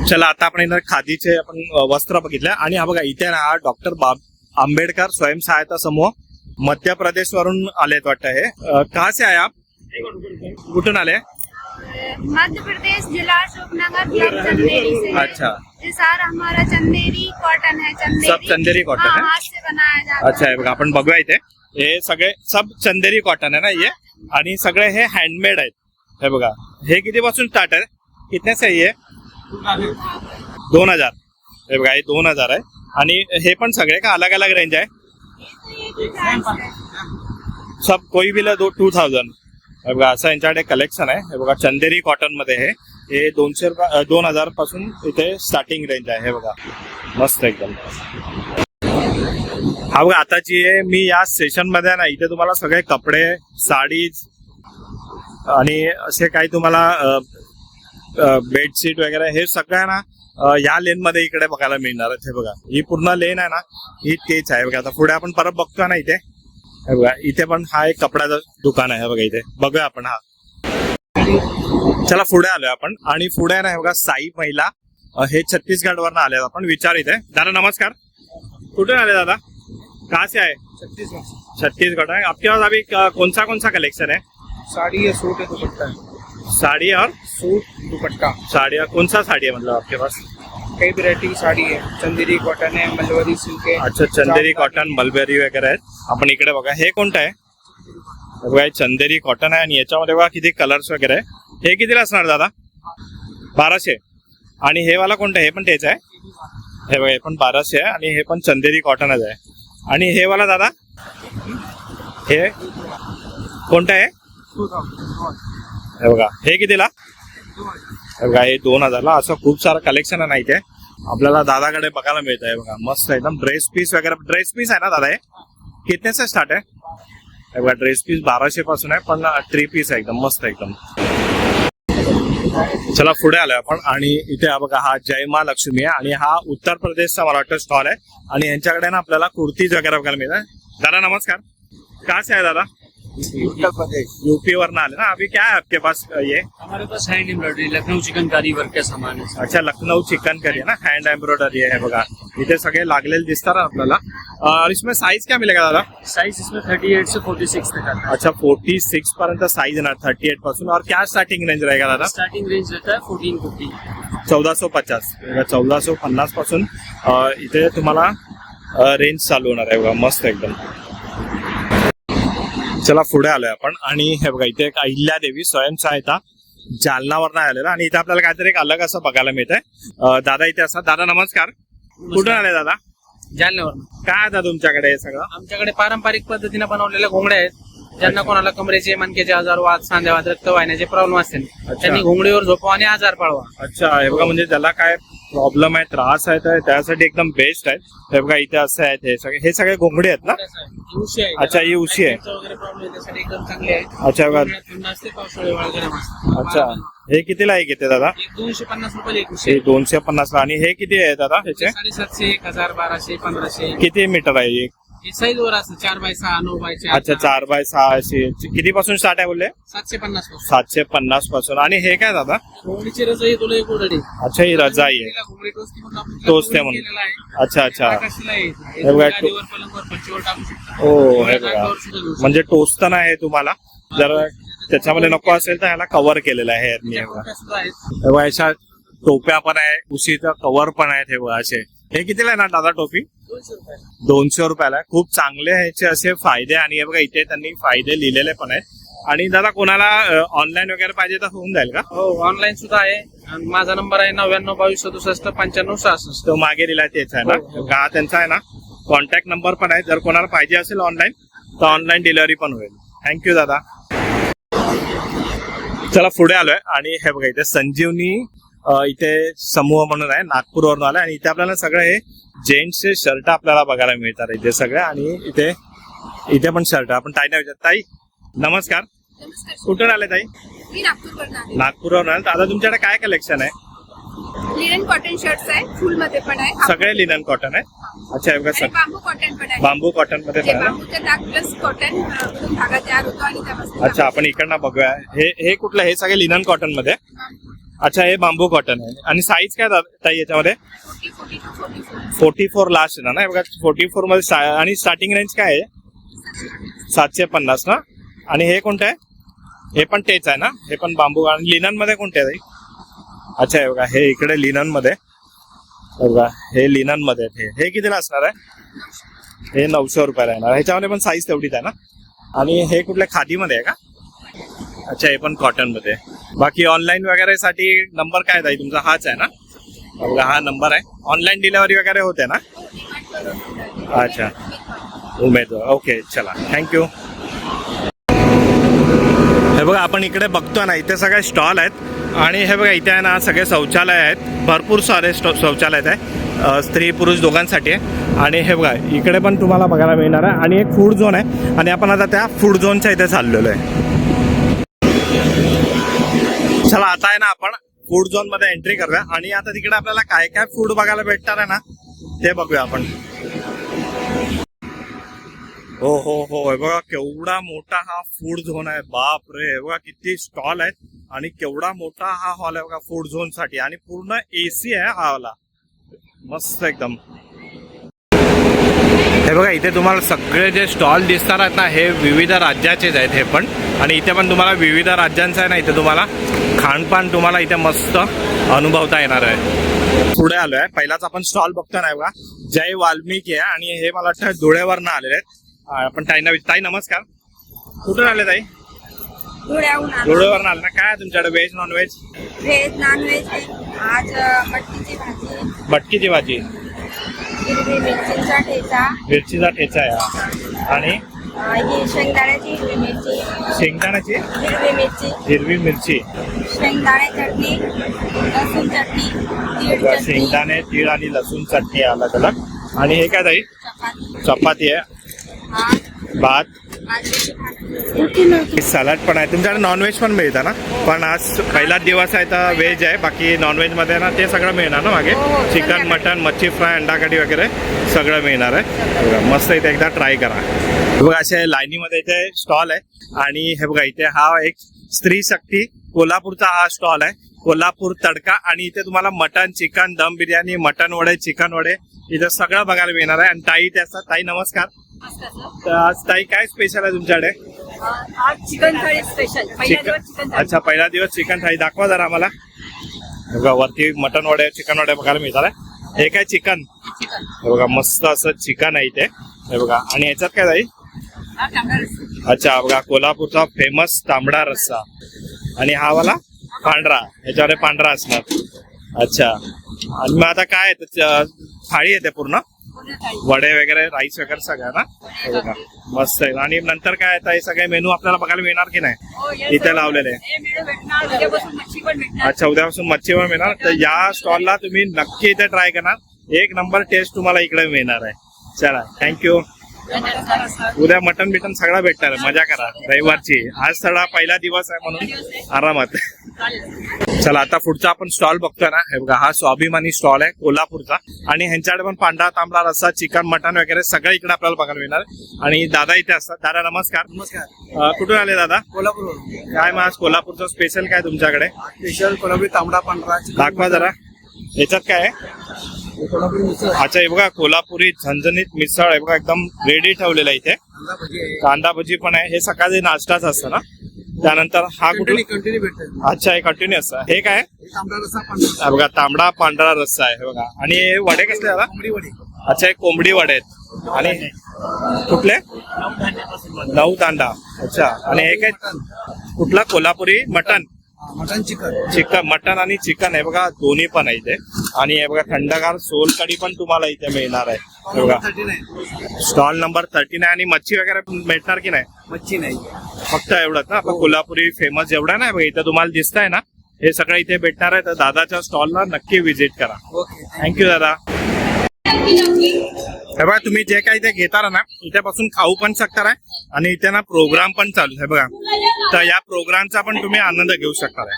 चला आता आपण इथं खादीचे आपण वस्त्र बघितले. आणि हा बघा इथे ना हा डॉक्टर आंबेडकर स्वयंसहायता समूह मध्य प्रदेश वरून आलेत वाटतं. हे कहाँ से आए आप? कुठून आले? मध्य प्रदेश जिला अशोकनगर ब्लॉक चंदेरी से है। अच्छा ये सारा हमारा चंदेरी कॉटन है। चंदेरी सब चंदेरी कॉटन हाँ, है. हाथ से बनाया जाता अच्छा हे बघा आपण बघूया इथे हे सगळे सब चंदेरी कॉटन आहे ना ये. आणि सगळे हे हँडमेड आहेत. हे बघा हे किती पासून स्टार्ट आहे? कितने से ये? 2000. हे बघा हे 2000 आहे. आणि हे पण सगळे का अलग अलग रेंज आहे? सब कोई भी 2000. हे बघा असं यांच्याकडे कलेक्शन आहे. हे बघा चंदेरी कॉटन मध्ये हे 200 रुपये 2000 पासून इथे स्टार्टिंग रेंज आहे. हे बघा मस्त एकदम. हा बघा आताची आहे मी या सेशन मध्ये ना इथे तुम्हाला सगळे कपडे साडीज आणि असे काही तुम्हाला बेडशीट वगैरे हे सगळं ना या लेन मध्ये इकडे बघायला मिळणार आहे. हे बघा ही पूर्ण लेन आहे ना ही तेच आहे बघा. आता पुढे आपण परत बघतो ना इथे. हे बघा इथे पण हा एक कपड्याचं दुकान आहे. बघा इथे बघूया आपण. हा चला पुढे आलोय आपण. आणि पुढे ना हे बघा साई महिला हे छत्तीसगढ़ वरनं आले. आपण विचार इथे. दादा नमस्कार. कुठून आले दादा? कहाँ से आए? छत्तीसगढ़ है. आपके पास अभी कौन सा कलेक्शन है? साड़ी है, सूट है, दुपट्टा है। साड़ी और सूट दुपट्टा। साड़ी कौन सा साड़ी है मतलब आपके पास? कई वैरायटी की साड़ी है, चंदेरी कॉटन है, मलवरी सिल्क है। अच्छा, चंदेरी कॉटन, मलबेरी वगैरे आहेत. आपण इकडे बघा, हे कोणतं आहे? हे बघा, हे चंदेरी कॉटन आहे आणि याच्यामध्ये बघा किती कलर्स वगैरे आहे. हे कितीला असणार दादा? 1200. आणि हे वाला कोणतं आहे? हे पण तेच आहे. हे बघा, हे पण 1200 आहे आणि हे पण चंदेरी कॉटनच आहे. आणि हे वाला दादा, हे कोणतं आहे? हे बघा, हे कितीला? हे बघा, हे 2000ला. असं खूप सारं कलेक्शन आहे ना इथे आपल्याला दादाकडे बघायला मिळत आहे. बघा, मस्त एकदम ड्रेस पीस वगैरे. ड्रेस पीस आहे ना दादा? हे कितने से स्टार्ट आहे? हे बघा, ड्रेस पीस 1200 पासून आहे, पण 3 पीस आहे एकदम मस्त एकदम. चला पुढे आलोय आपण आणि इथे हा बघा, हा जय महालक्ष्मी आहे आणि हा उत्तर प्रदेशचा मला वाटतं स्टॉल आहे आणि यांच्याकडे ना आपल्याला कुर्तीज वगैरह बघायला मिळतात. दादा नमस्कार, कहाँ से है दादा? उत्तर प्रदेश। यूपी वरना आले ना. अभी क्या है आपके पास ये? हमारे pass hand embroidery, Lucknow chikankari work का सामान है। अच्छा, लखनऊ चिकन करी है ना, हैंड एम्ब्रॉयडरी है बघा. इथे सगळे लागलेले दिसतात आपल्याला. और इसमें साइज क्या मिलेगा दादा? साइज इसमें 38 से 46 तक आता है। अच्छा, 46 पर्यंत साइज येणार, 38 पासून. और क्या स्टार्टिंग रेंज रहेगा दादा? स्टार्टिंग रेंज रहता है 1450। 1450. 1450 पासून इथे तुम्हाला रेंज चालू होणार आहे बघा, मस्त एकदम. चला पुढे आलोय आपण आणि हे बघा, इथे एक अहिल्यादेवी स्वयंसहायता जालनावरनं आलेला आणि इथे आपल्याला काहीतरी एक अलग असं बघायला मिळतंय. दादा इथे असतात. दादा नमस्कार, कुठून आले दादा? जालन्यावर काय आता तुमच्याकडे हे सगळं? आमच्याकडे पारंपरिक पद्धतीने बनवलेल्या घोंगड्या आहेत. ज्यांना कोणाला कमरेचे, मणक्याचे आजार, वात, सांधेवात, रक्त वाहिन्याचे प्रॉब्लेम असतील त्यांनी घोंगडीवर झोपवा आणि आजार पाळवा. अच्छा, हे बघा, म्हणजे ज्याला काय प्रॉब्लेम आहे, त्रास आहे, तर त्यासाठी एकदम बेस्ट आहे. हे बघा, इथे असं आहेत, हे सगळे घोंगडे आहेत ना? उशी आहे. अच्छा, ही उशी आहे. वगैरे प्रॉब्लेम त्यासाठी एकदम चांगले आहेत. अच्छा बघा. थंड असते, पावसाळी गरम असते. अच्छा, हे कितीला आहे किती दादा? 250 रुपये एक उशी हे 250 ला. आणि हे किती आहे दादा ह्याचे? 750, 1000, 1200, 1500. किती मीटर आहे हे? हे साईज वर असतं, 4x6, 9x4. अच्छा, 4x6 अशी. किती पासून स्टार्ट आहे बोलले? 750 पासून. 750 पासून. आणि हे काय दादा? घोंगडीची रजाई तुला एक उडडी. अच्छा, ही रजाई आहे. घोंगडी टोचते म्हणून आपण तिला टोचते फोल्ड म्हणून. केलेलं आहे. अच्छा अच्छा. आकाशाला आहे. हे हे बघा, गादीवर, पलंगावर, फरशीवर टाकू शकता. हो, हे बघा, जागेवर सुद्धा घेऊ शकता. म्हणजे टोचताना आहे तुम्हाला. जर त्याच्यामध्ये नको असेल तर ह्याला कव्हर केलेलं आहे हेअरनी. हे बघा, टोप्या सुद्धा आहेत. हे बघा, अशा टोप्या पण आहे, उशीचं कव्हर पण आहेत. हे बघा, असे. हे कितीला आहे ना दादा टोपी? 200 रुपये. 200 रुपयाला. खूप चांगले ह्याचे असे फायदे. आणि हे बघा, इथे त्यांनी फायदे लिहिलेले पण आहेत. आणि दादा कोणाला ऑनलाईन वगैरे पाहिजे तर होऊन जाईल का? हो, ऑनलाईन सुद्धा आहे. आणि माझा नंबर आहे 99 22 67 95 66. तो मागे दिला तेच आहे ना? का त्यांचा आहे ना कॉन्टॅक्ट नंबर पण आहे. जर कोणाला पाहिजे असेल ऑनलाईन तर ऑनलाईन डिलिव्हरी पण होईल. थँक्यू दादा. चला पुढे आलोय आणि हे बघा, इथे संजीवनी इथे समूह म्हणून आहे, नागपूरवरून आलाय. आणि इथे आपल्याला सगळे हे जेंट्सचे शर्ट आपल्याला बघायला मिळतात इथे सगळे. आणि इथे पण शर्ट. आपण ताईने विचार. ताई नमस्कार, कुठून आले ताई? मी नागपूरवरून आले. नागपूरवरून आले. आता तुमच्याकडे काय कलेक्शन आहे? लिनन कॉटन शर्ट्स आहे, फुल मध्ये पण आहे. सगळे लिनन कॉटन आहे. अच्छा, हे बघा, आणि बांबू कॉटन पण आहे. बांबू कॉटन मध्ये जे पण आहे ना? बांबूचा दाग प्लस कॉटन धागा तयार होतो आणि त्यापासून अच्छा, आपण इकडनं बघूया. हे कुठलं? हे सगळे लिनन कॉटन मध्ये. अच्छा, हे बांबू कॉटन आहे. आणि साईज काय ताई याच्यामध्ये? 40 to 44. 44 लास्ट आहे ना? बघा, 44 मध्ये. आणि स्टार्टिंग रेंज काय आहे? 750 ना? आणि हे कोणतं आहे? हे पण तेच आहे ना? हे पण बांबू. आणि लिनन मध्ये कोणते आहे? अच्छा, हे बघा, हे इकडे लिनन मध्ये बघा, हे लिनन मध्ये. हे कितीला असणार आहे? हे 900 रुपयाला येणार. ह्याच्यामध्ये पण साईज तेवढीच आहे ना? आणि हे कुठल्या खादीमध्ये आहे का? अच्छा, हे पण कॉटन मध्ये. बाकी ऑनलाईन वगैरे साठी नंबर काय आहे तुमचा? हाच आहे ना? बघा, हा नंबर आहे. ऑनलाईन डिलिव्हरी वगैरे होते ना? अच्छा, उमेदवार. ओके, चला, थँक्यू. हे बघा, आपण इकडे बघतो ना, इथे सगळे स्टॉल आहेत. आणि हे बघा, इथे आहे ना सगळे शौचालय आहेत. भरपूर सारे शौचालय आहे, स्त्री पुरुष दोघांसाठी आहे. आणि हे बघा, इकडे पण तुम्हाला बघायला मिळणार आहे. आणि एक फूड झोन आहे. आणि आपण आता त्या फूड झोनच्या इथे चाललेलो आहे. चला, आता आहे ना आपण फूड झोन मध्ये एंट्री करूया. आणि आता तिकडे आपल्याला काय काय फूड बघायला भेटणार आहे ना ते बघूया आपण. हो हो हो, हे बघा, केवढा मोठा हा फूड झोन आहे. बाप रे, हे बघा किती स्टॉल आहेत आणि केवढा मोठा हा हॉल आहे बघा फूड झोन साठी. आणि पूर्ण AC आहे हा हॉल, मस्त एकदम. हे बघा इथे तुम्हाला सगळे जे स्टॉल दिसतात आहेत ना हे विविध राज्याचेच आहेत हे पण. आणि इथे पण तुम्हाला विविध राज्यांचं आहे ना इथे तुम्हाला खानपान तुम्हाला इथे मस्त अनुभवता येणार आहे. पुढे आलो आहे पहिलाच आपण स्टॉल बघतो ना बघा जय वाल्मिकी आहे आणि हे मला वाटतं धुळेवरनं आलेले आहेत. आपण ताई नमस्कार. कुठून आले ताई? धुळ्याहून आलो. धुळेवरनं आले ना. काय आहे तुमच्याकडे veg non veg? Veg non veg आज मटकीची भाजी, मटकीची भाजी, हिरवी मिरचीचा ठेचा, मिरचीचा ठेचा आहे आणि ही शेंगदाण्याची हिरवी मिरची, शेंगदाण्याची हिरवी मिरची, शेंगदाणे शेंगदाणे चटणी, लसूण चटणी, तीळ चटणी, शेंगदाणे तीळ आणि लसूण चटणी अलग अलग. आणि हे काय ताई? चपाती, चपाती आहे, भात, बाजरीची भाकरी. सलाड पण आहे. तुमच्याकडे नॉनव्हेज पण मिळतं ना? पण आज पहिलाच दिवस आहे तर व्हेज आहे. बाकी नॉनव्हेज मध्ये ना ते सगळं मिळणार ना मागे? चिकन, मटन, मच्छी फ्राय, अंडा कढी वगैरे सगळं मिळणार आहे. बघा मस्त इथे एकदा ट्राय करा. बघा असे लाईनीमध्ये इथे स्टॉल आहे आणि हे बघा इथे हा एक स्त्री शक्ती कोल्हापूरचा हा स्टॉल आहे. कोल्हापूर तडका. आणि इथे तुम्हाला मटन, चिकन, दम बिर्याणी, मटन वडे, चिकन वडे इथं सगळं बघायला मिळणार आहे. आणि ताई इथे असतात. ताई नमस्कार. तर आज ताई काय स्पेशल आहे तुमच्याकडे? आज चिकन थाळी स्पेशल. पहिला दिवस चिकन थाळी. अच्छा पहिला दिवस चिकन थाळी दाखवा जरा आम्हाला. बघा वरती मटन वडे, चिकन वडे बघायला मिळतात आहे. हे काय चिकन? हे बघा मस्त असं चिकन आहे इथे. हे बघा आणि याच्यात काय ताई? हा तांबडा रस्सा. अच्छा बघा कोल्हापूरचा फेमस तांबडा रस्सा. आणि हा वाला पांढरा, याच्यावर पांढरा असणार. अच्छा आणि मग आता काय आहे? थाळी येते पूर्ण पूर्ण थाळी. वडे वगैरे, राईस वगैरे सगळं ना. हे बघा मस्त आहे. आणि नंतर काय आहे? हे सगळे मेनू आपल्याला बघायला मिळणार की नाही? हो, yes, इथे sir. लावलेले आहे. हे मेनू भेटणार. उद्यापासून मच्छी पण भेटणार. अच्छा उद्यापासून मच्छी पण मिळणार. तर या स्टॉलला तुम्ही नक्की इथे ट्राय करणार. एक नंबर टेस्ट तुम्हाला इकडे मिळणार आहे. चला थँक्यू. उद्या मटन बिटन सगळं भेटणार आहे. मजा करा रविवारची. आज सगळा पहिला दिवस आहे म्हणून आरामात. चला आता पुढचा आपण स्टॉल बघतोय ना. हे बघा हा स्वाभिमानी स्टॉल आहे कोल्हापूरचा. आणि ह्यांच्याकडे पण पांढरा तांबडा रस्सा, चिकन, मटन वगैरे सगळं इकडे आपल्याला बघायला मिळणार. आणि दादा इथे असतात. दादा नमस्कार. नमस्कार. कुठून आले दादा? कोल्हापूर. काय मग आज कोल्हापूरचं स्पेशल काय तुमच्याकडे? स्पेशल कोल्हापुरी तांबडा पांढरा दाखवा जरा. याच्यात काय आहे? कोल्हापुरी मिसळ, अच्छा हे बघा कोल्हापुरी झणझणीत मिसळ आहे बघा एकदम रेडी ठेवलेला आहे इथे. कांदा भजी आहे. कांदा भजी पण आहे. हे सकाळी नाश्ताच असतं ना. त्यानंतर हा कुठे? कंटिन्यू भेटत. अच्छा हे कंटिन्यू असतं. हे काय? तांबडा रस्सा पांढरा. हा बघा तांबडा पांढरा रस्सा आहे हे बघा. आणि हे वडे कसले दादा? कोंबडी वडी. अच्छा हे कोंबडी वडे आहेत. आणि कुठले? 9 दांडा. अच्छा आणि हे काय? कुठला? Kolhapuri mutton, mutton chicken. Chicken, mutton आणि चिकन आहे बघा दोन्ही पण आहे इथे. आणि हे बघा थंडगार सोलकढी पण तुम्हाला इथे मिळणार आहे. हे बघा 39. Stall number 39. आणि मच्छी वगैरे भेटणार की नाही? मच्छी नाही. फक्त एवढंच ना. आपलं कोल्हापुरी फेमस एवढं नाही बघा इथं तुम्हाला दिसत आहे ना. हे सगळं इथे भेटणार आहे. तर दादाच्या स्टॉलला नक्की व्हिजिट करा. ओके. थँक्यू दादा. हे बघा तुम्ही जे काही इथे घेता ना इथे पासून खाऊ पण शकता आहे. आणि इथे ना प्रोग्राम पण चालू आहे बघा. तर या प्रोग्रामचा पण तुम्ही आनंद घेऊ शकता आहे.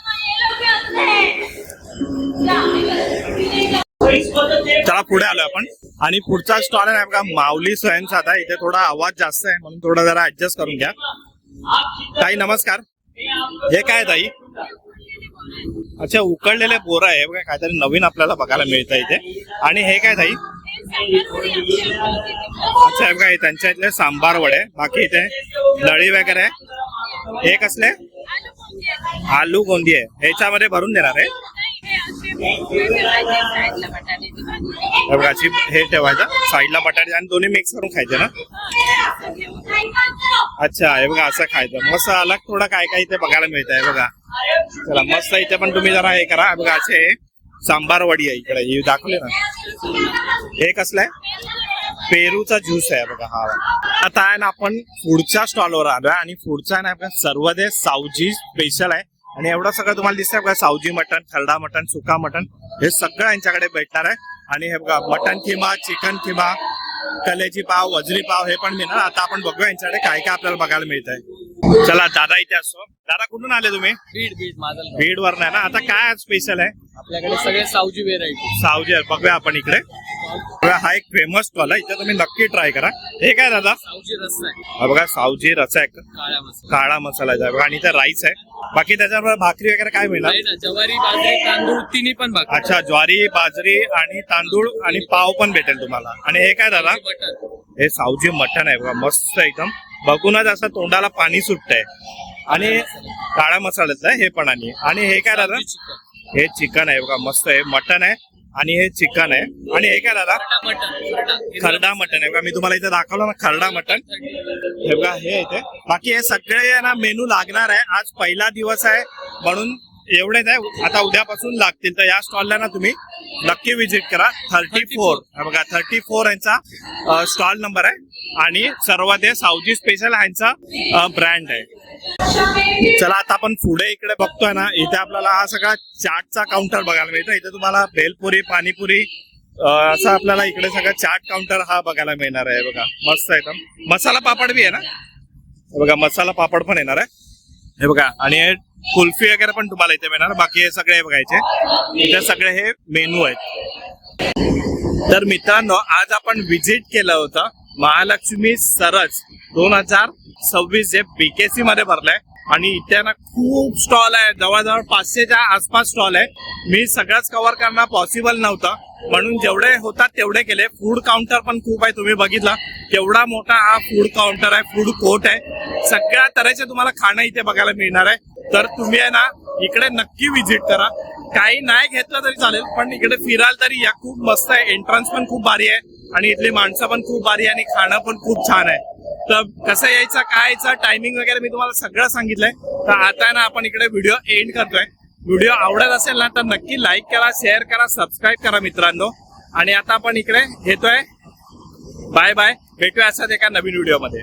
चला पुढे आलो आपण. आणि पुढचा स्टॉल आहे बघा माऊली स्वयंसाधा. इथे थोडा आवाज जास्त आहे म्हणून थोडा जरा ऍडजस्ट करून घ्या. ताई नमस्कार. हे काय ताई? अच्छा उकडलेले बोरं आहे बघा. काहीतरी नवीन आपल्याला बघायला मिळतं इथे. आणि हे काय ताई? अच्छा हे बघा त्यांच्या इथले सांबार वडे. बाकी इथे नळी वगैरे. हे कसले? आलू गोंदी आहे. ह्याच्यामध्ये भरून देणार आहे. हे ठेवायचं साईडला बटाटे आणि दोन्ही मिक्स करून खायचे ना. अच्छा हे बघा असं खायचं. मस्त अलग थोडं काय काय इथे बघायला मिळत आहे बघा. चला मस्त इथे पण तुम्ही जरा हे करा. बघा असे सांबार वडी आहे इकडे. हे दाखवले ना. हे कसलं आहे? पेरूचा ज्यूस आहे बघा हा. आता आहे ना आपण पुढच्या स्टॉलवर आलोय. आणि पुढचा आहे ना आपला सर्वदे सावजी स्पेशल आहे. आणि एवढं सगळं तुम्हाला दिसतंय बघा. सावजी मटन, खरडा मटन, सुका मटन हे सगळं यांच्याकडे भेटणार आहे. आणि हे बघा मटन किमा, चिकन किमा, कलेजी पाव, वजरी पाव हे पण मिळणार. आता आपण बघूया यांच्याकडे काय काय आपल्याला बघायला मिळत आहे. चला दादा इथे असतो. दादा कुठून आले तुम्ही? बीड माझं बीड वर नाही ना. आता काय स्पेशल आहे? आपल्याकडे सगळे सावजी व्हेरायटी. सावजी आहे. बघूया आपण इकडे. बघा, हा एक फेमस स्टॉल आहे, इथे तुम्ही नक्की ट्राय करा. हे काय दादा? सावजी रस्सा आहे, हा बघा, सावजी रसा आहे, काळा मसाला. काळा मसाला आहे बघा, आणि इथे राईस आहे. बाकी त्याच्याबरोबर भाकरी वगैरे काय मिळणार? नाही ना, ज्वारी बाजरी तांदूळ तिन्ही पण भाकरी. अच्छा, ज्वारी बाजरी आणि तांदूळ आणि पाव पण भेटेल तुम्हाला. आणि हे काय दादा? मटन. हे सावजी मटण आहे बघा, मस्त एकदम. बघूनच असं तोंडाला पाणी सुटतंय. आणि काळा मसाल्याचं आहे हे पण. आणि हे काय दादा? चिकन. हे चिकन आहे बघा, मस्त आहे. मटण आहे आणि हे चिकन आहे. आणि हे काय दादा? मटन. खरडा मटण आहे बघा, मी तुम्हाला इथे दाखवलं ना, खरडा मटण. हे बघा, हे इथे. बाकी हे सगळे ना मेनू लागणार आहे. आज पहिला दिवस आहे म्हणून एवढेच आहे. आता उद्यापासून लागतील. तर या स्टॉलला ना तुम्ही नक्की विजिट करा. 34 बघा, 34 यांचा स्टॉल नंबर आहे. आणि सर्व ते सावजी स्पेशल ह्यांचा ब्रँड आहे. चला, आता आपण पुढे इकडे बघतोय ना, इथे आपल्याला हा सगळा चाटचा काउंटर बघायला मिळतो. इथे तुम्हाला भेलपुरी, पाणीपुरी असं आपल्याला इकडे सगळं चाट काउंटर हा बघायला मिळणार आहे बघा, मस्त एकदम. मसाला पापड बी आहे ना, हे बघा, मसाला पापड पण येणार आहे. हे बघा, आणि हे कुल्फी वगैरे पण तुम्हाला इथे मिळणार. बाकी हे सगळे बघायचे, इथे सगळे हे मेनू आहेत. तर मित्रांनो, आज आपण विजिट केलं होतं महालक्ष्मी सरस 2026 जे बीकेसी मध्ये भरलंय. आणि इथे ना खूप स्टॉल आहे, जवळजवळ 500च्या आसपास स्टॉल आहे. मी सगळंच कव्हर करणं पॉसिबल नव्हतं, म्हणून जेवढे होतात तेवढे केले. फूड काउंटर पण खूप आहे, तुम्ही बघितला केवढा मोठा हा फूड काउंटर आहे, फूड कोर्ट आहे. सगळ्या तऱ्हेचे तुम्हाला खाणं इथे बघायला मिळणार आहे. तर तुम्ही आहे ना इकडे नक्की विजिट करा. काही नाही घेतलं तरी चालेल, पण इकडे फिराल तरी या. खूप मस्त आहे, एंट्रन्स पण खूप भारी आहे आणि इथली माणसं पण खूप भारी आहे आणि खाणं पण खूप छान आहे. तर कसं यायचं, काय यायचं, टायमिंग वगैरे मी तुम्हाला सगळं सांगितलंय. तर आता ना आपण इकडे व्हिडिओ एंड करतोय. व्हिडिओ आवडत असेल ना तर नक्की लाईक करा, शेअर करा, सबस्क्राईब करा मित्रांनो. आणि आता आपण इकडे घेतोय बाय बाय. भेटूया असाच एका नवीन व्हिडिओमध्ये.